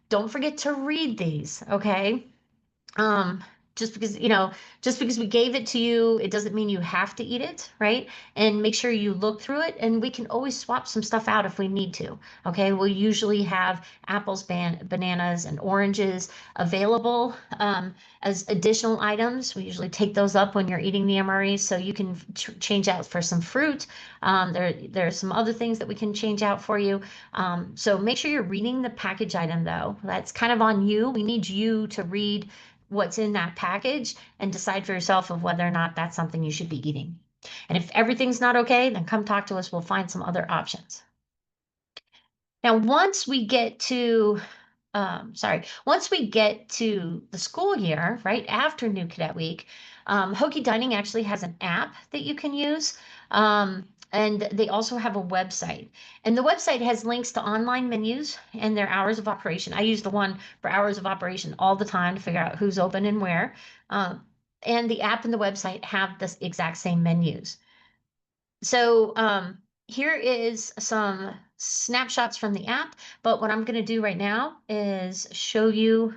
Don't forget to read these, okay? Um, just because, just because we gave it to you, it doesn't mean you have to eat it, right? And make sure you look through it, and we can always swap some stuff out if we need to. Okay, we'll usually have apples, bananas, and oranges available as additional items. We usually take those up when you're eating the MREs, so you can change out for some fruit. There's some other things that we can change out for you. So make sure you're reading the package item, though. That's kind of on you. We need you to read what's in that package and decide for yourself of whether or not that's something you should be eating. And if everything's not okay, then come talk to us. We'll find some other options. Now, once we get to the school year, right after New Cadet Week, Hokie Dining actually has an app that you can use. And they also have a website. And the website has links to online menus and their hours of operation. I use the one for hours of operation all the time to figure out who's open and where. And the app and the website have the exact same menus. So here is some snapshots from the app, but what I'm going to do right now is show you,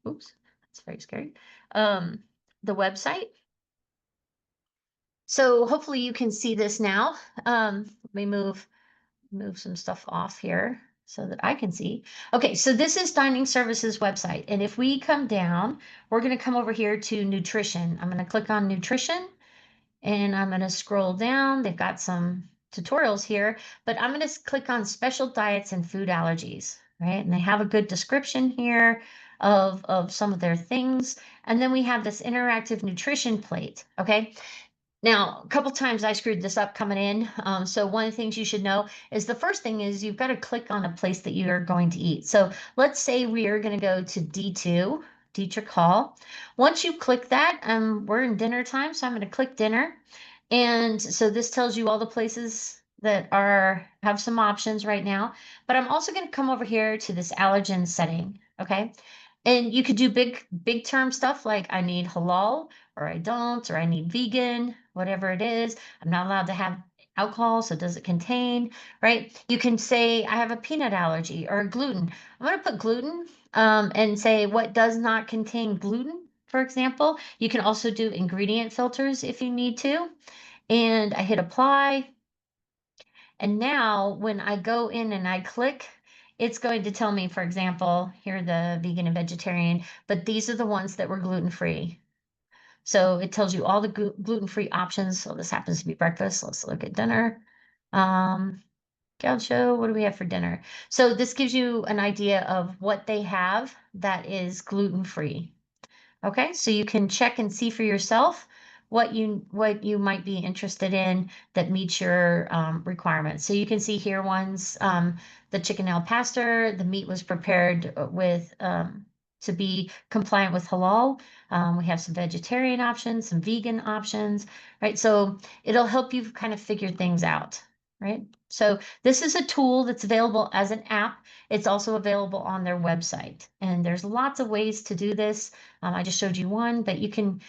oops, that's very scary, the website. So hopefully you can see this now. Let me move some stuff off here so that I can see. Okay, so this is Dining Services website. And if we come down, we're going to come over here to nutrition. I'm going to click on nutrition. And I'm going to scroll down. They've got some tutorials here, but I'm going to click on special diets and food allergies, right? And they have a good description here of some of their things. And then we have this interactive nutrition plate, okay? Now, a couple times I screwed this up coming in. So one of the things you should know is the first thing is you've got to click on a place that you're going to eat. So let's say we are going to go to D2, Dietrich Hall. Once you click that, we're in dinner time, so I'm going to click dinner. And so this tells you all the places that have some options right now. But I'm also going to come over here to this allergen setting, okay? And you could do big term stuff like I need halal, or I don't, or I need vegan, whatever it is. I'm not allowed to have alcohol, so does it contain, right? You can say I have a peanut allergy or gluten. I'm going to put gluten and say what does not contain gluten, for example. You can also do ingredient filters if you need to. And I hit apply. And now when I go in and I click, it's going to tell me, for example, here are the vegan and vegetarian, but these are the ones that were gluten-free. So it tells you all the gluten-free options. So this happens to be breakfast. Let's look at dinner. Gaucho, what do we have for dinner? So this gives you an idea of what they have that is gluten-free. Okay, so you can check and see for yourself what you might be interested in that meets your requirements. So you can see here ones, the chicken al pastor, the meat was prepared with to be compliant with halal. We have some vegetarian options, some vegan options, right? So it'll help you kind of figure things out, right? So this is a tool that's available as an app. It's also available on their website, and there's lots of ways to do this. I just showed you one, but you can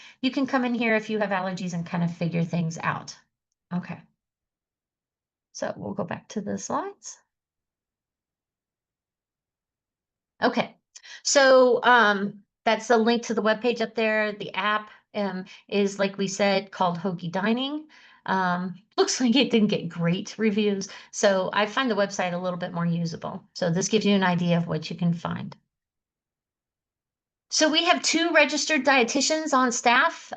come in here if you have allergies and kind of figure things out. Okay. So we'll go back to the slides. Okay. So that's the link to the webpage up there. The app is, like we said, called Hokie Dining. Looks like it didn't get great reviews. So I find the website a little bit more usable. So this gives you an idea of what you can find. So we have two registered dietitians on staff.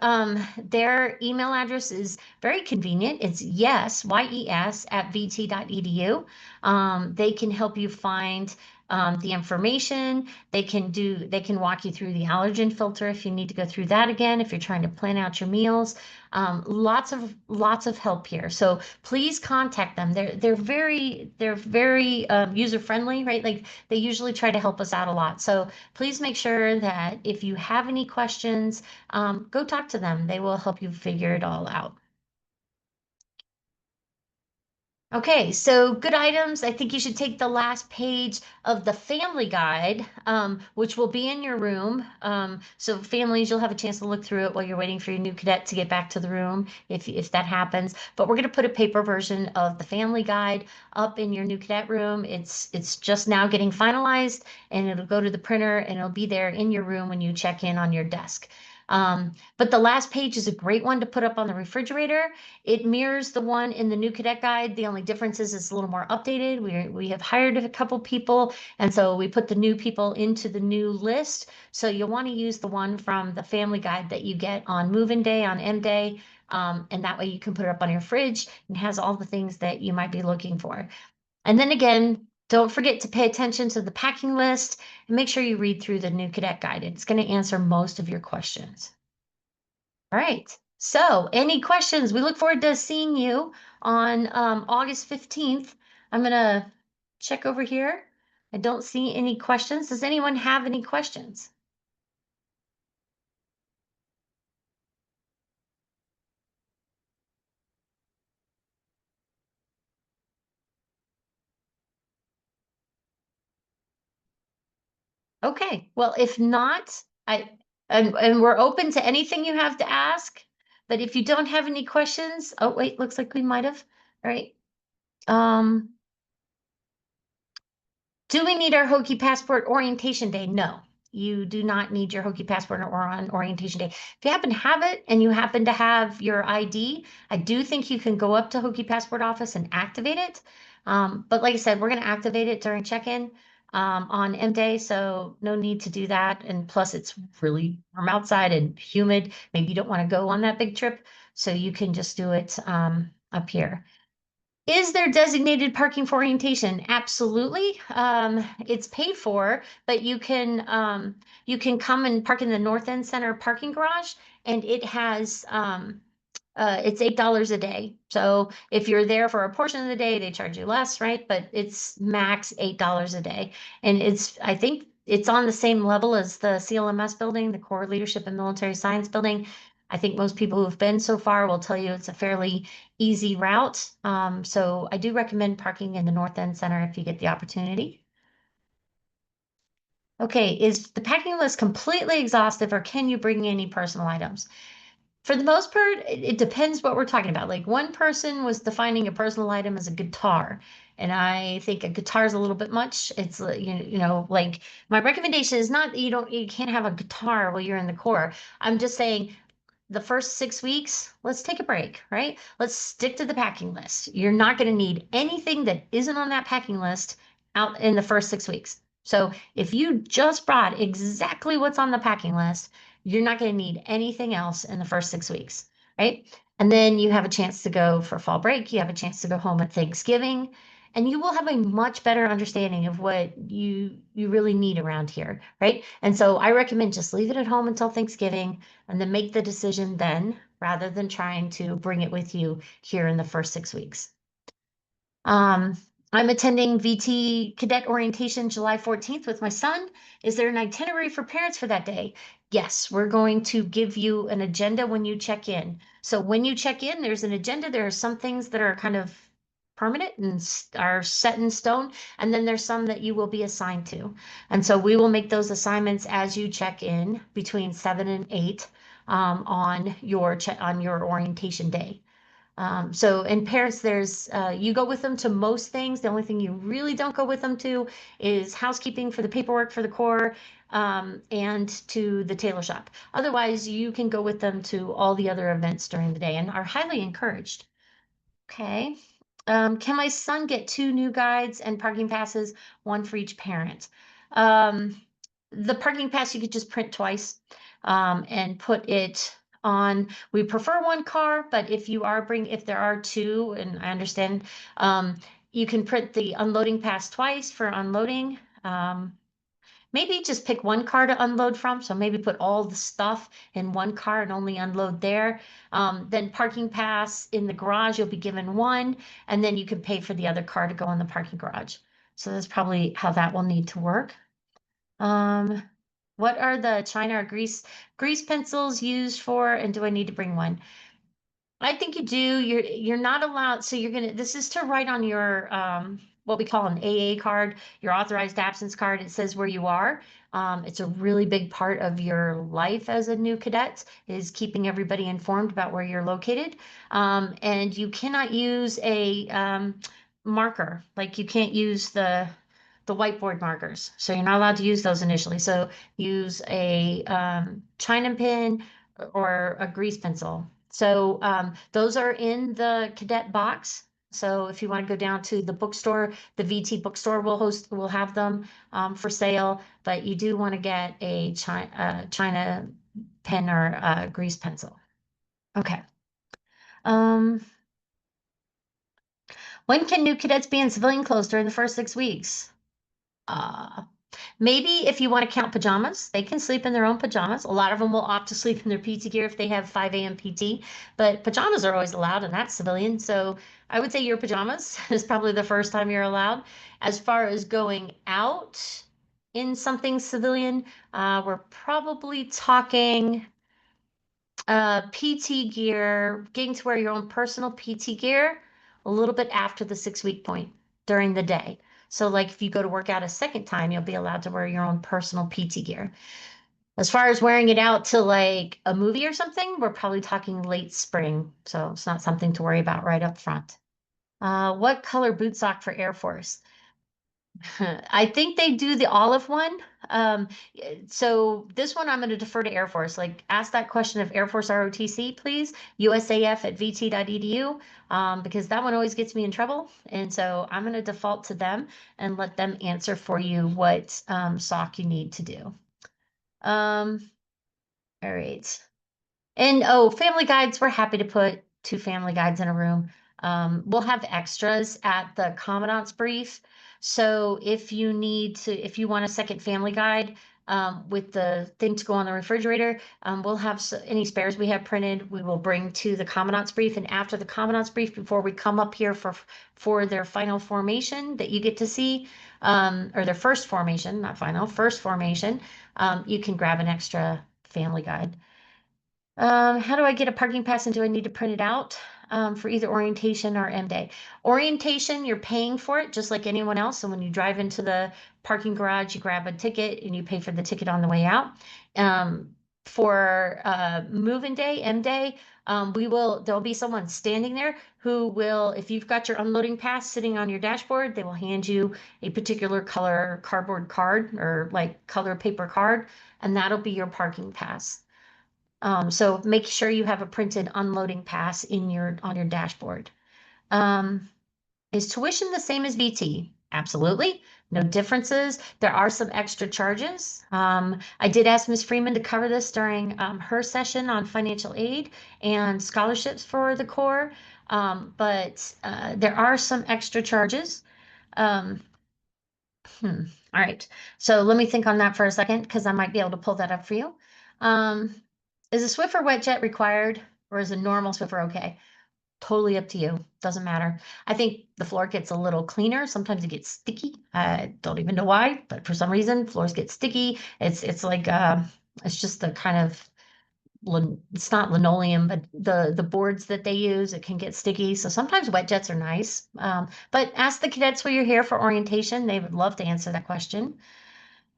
Their email address is very convenient. It's yes, at vt.edu. They can help you find the information. They can walk you through the allergen filter if you need to go through that again, if you're trying to plan out your meals. Lots of help here. So please contact them. They're very user friendly, right? Like they usually try to help us out a lot. So please make sure that if you have any questions, go talk to them. They will help you figure it all out. Okay, so good items. I think you should take the last page of the family guide, which will be in your room. So families, you'll have a chance to look through it while you're waiting for your new cadet to get back to the room, if that happens. But we're going to put a paper version of the family guide up in your new cadet room. It's just now getting finalized, and it'll go to the printer, and it'll be there in your room when you check in on your desk. But the last page is a great one to put up on the refrigerator. It mirrors the one in the new cadet guide. The only difference is it's a little more updated. We have hired a couple people, and so we put the new people into the new list. So you'll want to use the one from the family guide that you get on move-in day, on M day, and that way you can put it up on your fridge and has all the things that you might be looking for. And then again, don't forget to pay attention to the packing list and make sure you read through the new cadet guide. It's going to answer most of your questions. All right. So, any questions? We look forward to seeing you on August 15th. I'm going to check over here. I don't see any questions. Does anyone have any questions? Okay. Well, if not, and we're open to anything you have to ask. But if you don't have any questions, oh wait, looks like we might have. All right. Um, Do we need our Hokie passport orientation day? No, you do not need your Hokie passport or on orientation day. If you happen to have it and you happen to have your ID, I do think you can go up to Hokie passport office and activate it. But like I said, we're going to activate it during check-in on M day, so no need to do that. And plus, it's really warm outside and humid. Maybe you don't want to go on that big trip, so you can just do it up here. Is there designated parking for orientation? Absolutely. It's paid for, but you can come and park in the North End Center parking garage, and it has it's $8 a day. So if you're there for a portion of the day, they charge you less, right? But it's max $8 a day. And I think it's on the same level as the CLMS building, the Core Leadership and Military Science building. I think most people who have been so far will tell you it's a fairly easy route. So I do recommend parking in the North End Center if you get the opportunity. Okay, is the packing list completely exhaustive, or can you bring any personal items? For the most part, it depends what we're talking about. Like one person was defining a personal item as a guitar, and I think a guitar is a little bit much. It's you know, like my recommendation is not that you can't have a guitar while you're in the Corps. I'm just saying the first 6 weeks, let's take a break, right? Let's stick to the packing list. You're not going to need anything that isn't on that packing list out in the first 6 weeks. So if you just brought exactly what's on the packing list, you're not going to need anything else in the first 6 weeks, right? And then you have a chance to go for fall break. You have a chance to go home at Thanksgiving, and you will have a much better understanding of what you really need around here, right? And so I recommend just leave it at home until Thanksgiving and then make the decision then rather than trying to bring it with you here in the first 6 weeks. I'm attending VT Cadet Orientation July 14th with my son. Is there an itinerary for parents for that day? Yes, we're going to give you an agenda when you check in. So when you check in, there's an agenda. There are some things that are kind of permanent and are set in stone, and then there's some that you will be assigned to. And so we will make those assignments as you check in between 7 and 8 on your orientation day. So in parents, you go with them to most things. The only thing you really don't go with them to is housekeeping for the paperwork for the Corps, and to the tailor shop. Otherwise, you can go with them to all the other events during the day and are highly encouraged. Okay. Can my son get two new guides and parking passes, one for each parent? Um, the parking pass you could just print twice, and put it on. We prefer one car, but if there are two, and I understand, um, you can print the unloading pass twice for unloading. Maybe just pick one car to unload from. So maybe put all the stuff in one car and only unload there. Then parking pass in the garage, you'll be given one, and then you can pay for the other car to go in the parking garage. So that's probably how that will need to work. Um, what are the China or grease pencils used for, and do I need to bring one? I think you do. You're not allowed. So this is to write on your what we call an AA card, your authorized absence card. It says where you are. It's a really big part of your life as a new cadet is keeping everybody informed about where you're located. And you cannot use a marker. Like you can't use the whiteboard markers. So you're not allowed to use those initially. So use a China pin or a grease pencil. So those are in the cadet box. So if you want to go down to the bookstore, the VT bookstore will have them for sale, but you do want to get a China pen or grease pencil. Okay. Um, when can new cadets be in civilian clothes during the first 6 weeks? Uh, Maybe if you want to count pajamas, they can sleep in their own pajamas. A lot of them will opt to sleep in their PT gear if they have 5 a.m. PT, but pajamas are always allowed, and that's civilian. So I would say your pajamas is probably the first time you're allowed. As far as going out in something civilian, we're probably talking PT gear, getting to wear your own personal PT gear a little bit after the 6 week point during the day. So, like if you go to work out a second time, you'll be allowed to wear your own personal PT gear. As far as wearing it out to like a movie or something, we're probably talking late spring. So, it's not something to worry about right up front. What color boot sock for Air Force? I think they do the olive one. Um, so this one I'm going to defer to Air Force. Like, ask that question of Air Force ROTC, please. USAF at vt.edu, because that one always gets me in trouble. And so I'm going to default to them and let them answer for you what sock you need to do. All right. And oh, family guides, we're happy to put two family guides in a room. We'll have extras at the commandant's brief. So if you want a second family guide with the thing to go on the refrigerator, we'll have any spares we have printed, we will bring to the commandant's brief. And after the commandant's brief, before we come up here for their final formation that you get to see, or their first formation, not final, first formation, you can grab an extra family guide. How do I get a parking pass and do I need to print it out for either orientation or M day? Orientation, you're paying for it just like anyone else. So when you drive into the parking garage, you grab a ticket and you pay for the ticket on the way out. For move-in day, M day, there'll be someone standing there who will, if you've got your unloading pass sitting on your dashboard, they will hand you a particular color cardboard card or like color paper card, and that'll be your parking pass. So make sure you have a printed unloading pass on your dashboard. Is tuition the same as VT? Absolutely. No differences. There are some extra charges. I did ask Ms. Freeman to cover this during her session on financial aid and scholarships for the Corps, but there are some extra charges. Um, All right. So let me think on that for a second because I might be able to pull that up for you. Um, is a Swiffer wet jet required or is a normal Swiffer okay? Totally up to you. Doesn't matter. I think the floor gets a little cleaner. Sometimes it gets sticky. I don't even know why, but for some reason floors get sticky. It's like it's just the kind of it's not linoleum, but the boards that they use, it can get sticky. So sometimes wet jets are nice. But ask the cadets while you're here for orientation. They would love to answer that question.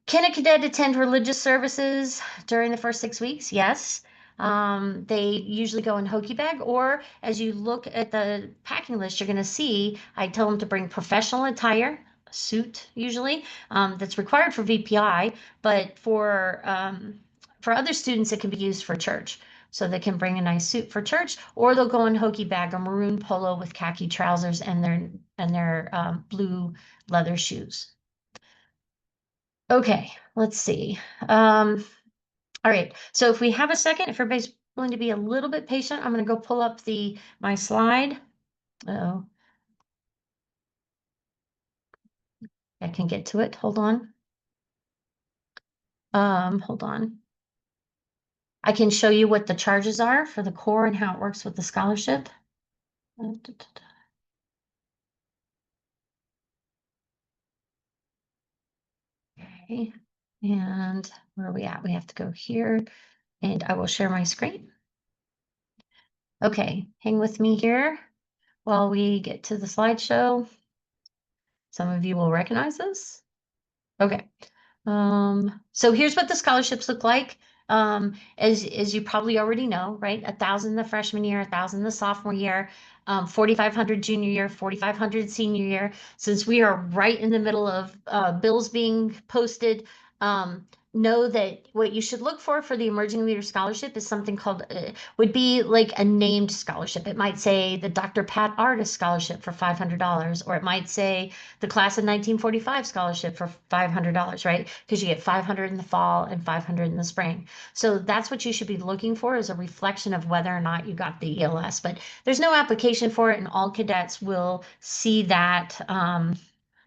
Can a cadet attend religious services during the first 6 weeks? Yes. They usually go in Hokey bag, or as you look at the packing list, you're going to see I tell them to bring professional attire, a suit usually, that's required for VPI, but for other students, it can be used for church. so they can bring a nice suit for church, or they'll go in hokey bag, a maroon polo with khaki trousers and their blue leather shoes. Okay, let's see. All right, so if we have a second, if everybody's willing to be a little bit patient, I'm going to go pull up my slide. Oh, I can get to it. Hold on. Hold on. I can show you what the charges are for the core and how it works with the scholarship. Okay, and where are we at? We have to go here, and I will share my screen. Okay, hang with me here while we get to the slideshow. Some of you will recognize this. Okay. So here's what the scholarships look like. As you probably already know, right? 1,000 the freshman year, 1,000 the sophomore year, 4,500 junior year, 4,500 senior year. Since we are right in the middle of bills being posted, know that what you should look for the Emerging Leader Scholarship is something called, would be like a named scholarship. It might say the Dr. Pat Artist Scholarship for $500, or it might say the Class of 1945 Scholarship for $500, right? Because you get 500 in the fall and 500 in the spring. So that's what you should be looking for, is a reflection of whether or not you got the ELS. But there's no application for it, and all cadets will see that.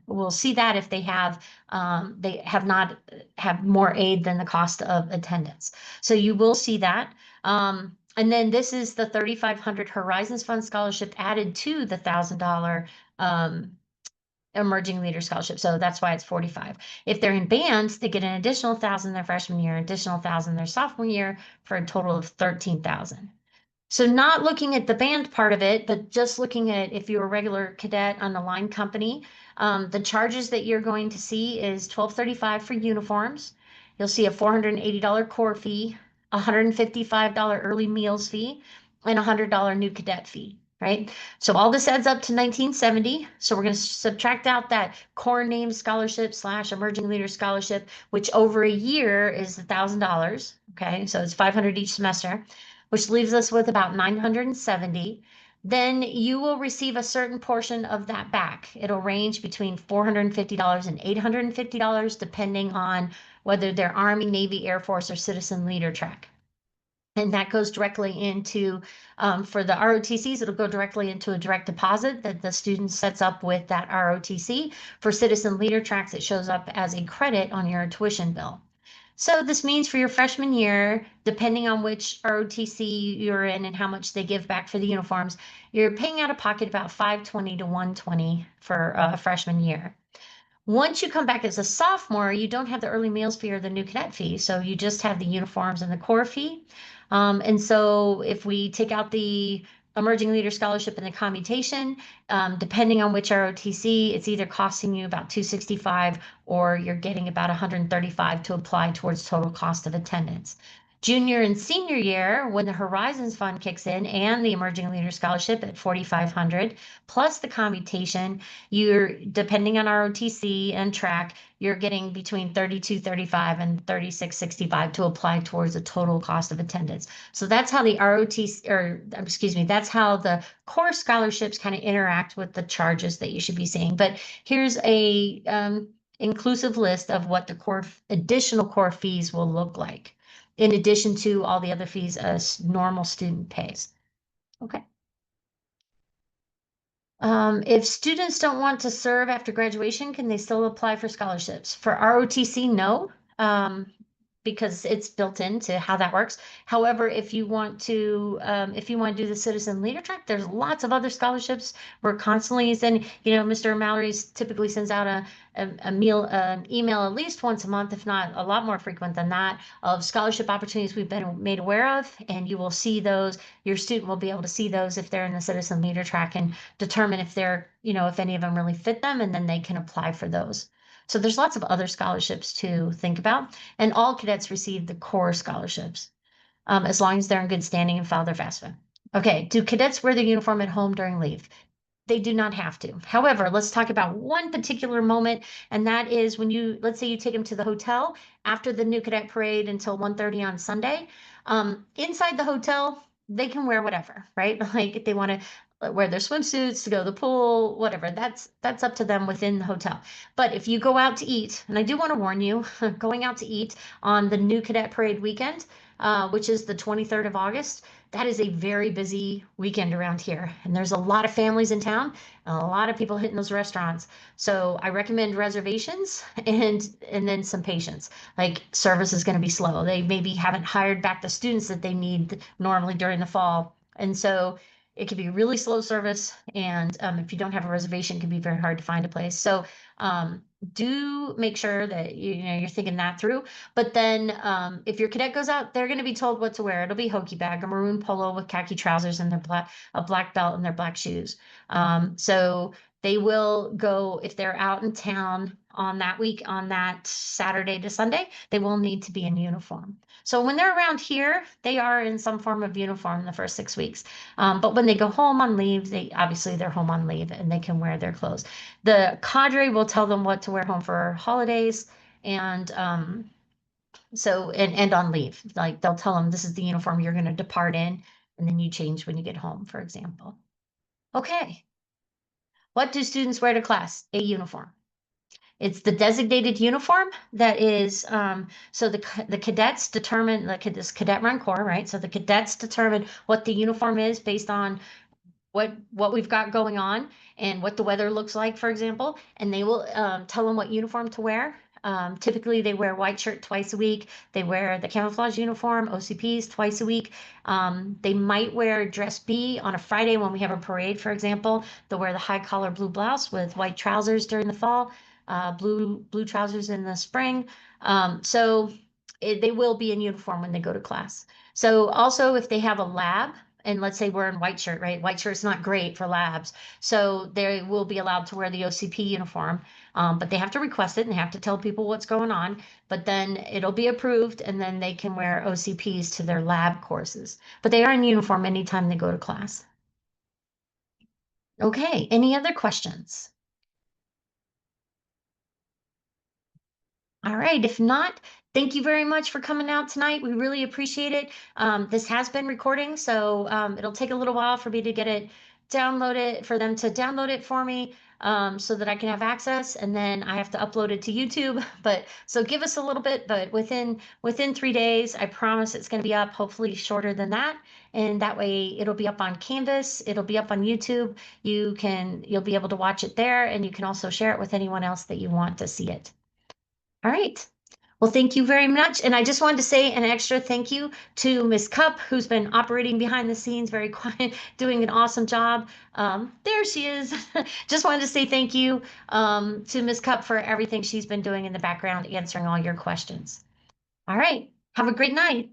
We'll see that if they have not have more aid than the cost of attendance. So you will see that. And then this is the 3,500 Horizons Fund Scholarship added to the $1,000 Emerging Leader Scholarship. So that's why it's 45. If they're in bands, they get an additional 1,000 their freshman year, additional 1,000 their sophomore year, for a total of 13,000. So not looking at the band part of it, but just looking at if you're a regular cadet on the line company, the charges that you're going to see is $1,235 for uniforms. You'll see a $480 core fee, $155 early meals fee, and a $100 new cadet fee, right? So all this adds up to 1970. So we're going to subtract out that core name scholarship / emerging leader scholarship, which over a year is $1,000. Okay, so it's 500 each semester, which leaves us with about 970. Then you will receive a certain portion of that back. It'll range between $450 and $850, depending on whether they're Army, Navy, Air Force, or Citizen Leader Track. And that goes directly into, for the ROTCs, it'll go directly into a direct deposit that the student sets up with that ROTC. For Citizen Leader Tracks, it shows up as a credit on your tuition bill. So this means for your freshman year, depending on which ROTC you're in and how much they give back for the uniforms, you're paying out of pocket about $520 to $120 for a freshman year. Once you come back as a sophomore, you don't have the early meals fee or the new cadet fee, so you just have the uniforms and the core fee. And so if we take out the Emerging Leader Scholarship and the commutation, depending on which ROTC, it's either costing you about $265 or you're getting about $135 to apply towards total cost of attendance. Junior and senior year, when the Horizons Fund kicks in and the Emerging Leader Scholarship at $4,500 plus the commutation, you're, depending on ROTC and track, you're getting between $32.35 and $36.65 to apply towards the total cost of attendance. So that's how the ROTC, or excuse me, that's how the core scholarships kind of interact with the charges that you should be seeing. But here's a inclusive list of what the additional core fees will look like, in addition to all the other fees a normal student pays. Okay. If students don't want to serve after graduation, can they still apply for scholarships? For ROTC, no, because it's built into how that works. However, if you want to do the Citizen Leader Track, there's lots of other scholarships. We're constantly sending, Mr. Mallory typically sends out an email at least once a month, if not a lot more frequent than that, of scholarship opportunities we've been made aware of, and you will see those. Your student will be able to see those if they're in the Citizen Leader Track and determine if they're, if any of them really fit them, and then they can apply for those. So there's lots of other scholarships to think about, and all cadets receive the core scholarships, as long as they're in good standing and file their FAFSA. Okay, do cadets wear their uniform at home during leave? They do not have to. However, let's talk about one particular moment, and that is when let's say you take them to the hotel after the new cadet parade until 1:30 on Sunday. Inside the hotel, they can wear whatever, right? Like if they want to wear their swimsuits to go to the pool, whatever. That's up to them within the hotel. But if you go out to eat, and I do want to warn you, going out to eat on the new cadet parade weekend, which is the 23rd of August, that is a very busy weekend around here. And there's a lot of families in town, and a lot of people hitting those restaurants. So I recommend reservations and then some patience. Like service is going to be slow. They maybe haven't hired back the students that they need normally during the fall. And so it can be really slow service. And if you don't have a reservation, it can be very hard to find a place. So um, do make sure that you're thinking that through. But then if your cadet goes out, they're going to be told what to wear. It'll be hokey bag, a maroon polo with khaki trousers and a black belt and their black shoes. So they will go, if they're out in town on that week, on that Saturday to Sunday, they will need to be in uniform. So when they're around here, they are in some form of uniform the first 6 weeks. But when they go home on leave, they're home on leave and they can wear their clothes. The cadre will tell them what to wear home for holidays and and on leave. Like they'll tell them this is the uniform you're going to depart in, and then you change when you get home, for example. Okay. What do students wear to class? A uniform. It's the designated uniform that is, so the cadets determine, like this cadet run corps, right? So the cadets determine what the uniform is based on what we've got going on and what the weather looks like, for example, and they will tell them what uniform to wear. Typically, they wear white shirt twice a week. They wear the camouflage uniform, OCPs, twice a week. They might wear dress B on a Friday when we have a parade, for example. They'll wear the high collar blue blouse with white trousers during the fall, blue trousers in the spring. They will be in uniform when they go to class. So also, if they have a lab, and let's say we're in white shirt, right? White shirt's not great for labs. So they will be allowed to wear the OCP uniform, but they have to request it and they have to tell people what's going on. But then it'll be approved and then they can wear OCPs to their lab courses. But they are in uniform anytime they go to class. Okay, any other questions? All right, if not, thank you very much for coming out tonight. We really appreciate it. This has been recording, so it'll take a little while for me to get it downloaded, for them to download it for me, so that I can have access, and then I have to upload it to YouTube. But so give us a little bit, but within 3 days, I promise it's going to be up, hopefully shorter than that. And that way it'll be up on Canvas, it'll be up on YouTube. You'll be able to watch it there, and you can also share it with anyone else that you want to see it. All right. Well, thank you very much. And I just wanted to say an extra thank you to Miss Cup, who's been operating behind the scenes very quiet, doing an awesome job. There she is. Just wanted to say thank you to Miss Cup for everything she's been doing in the background, answering all your questions. All right. Have a great night.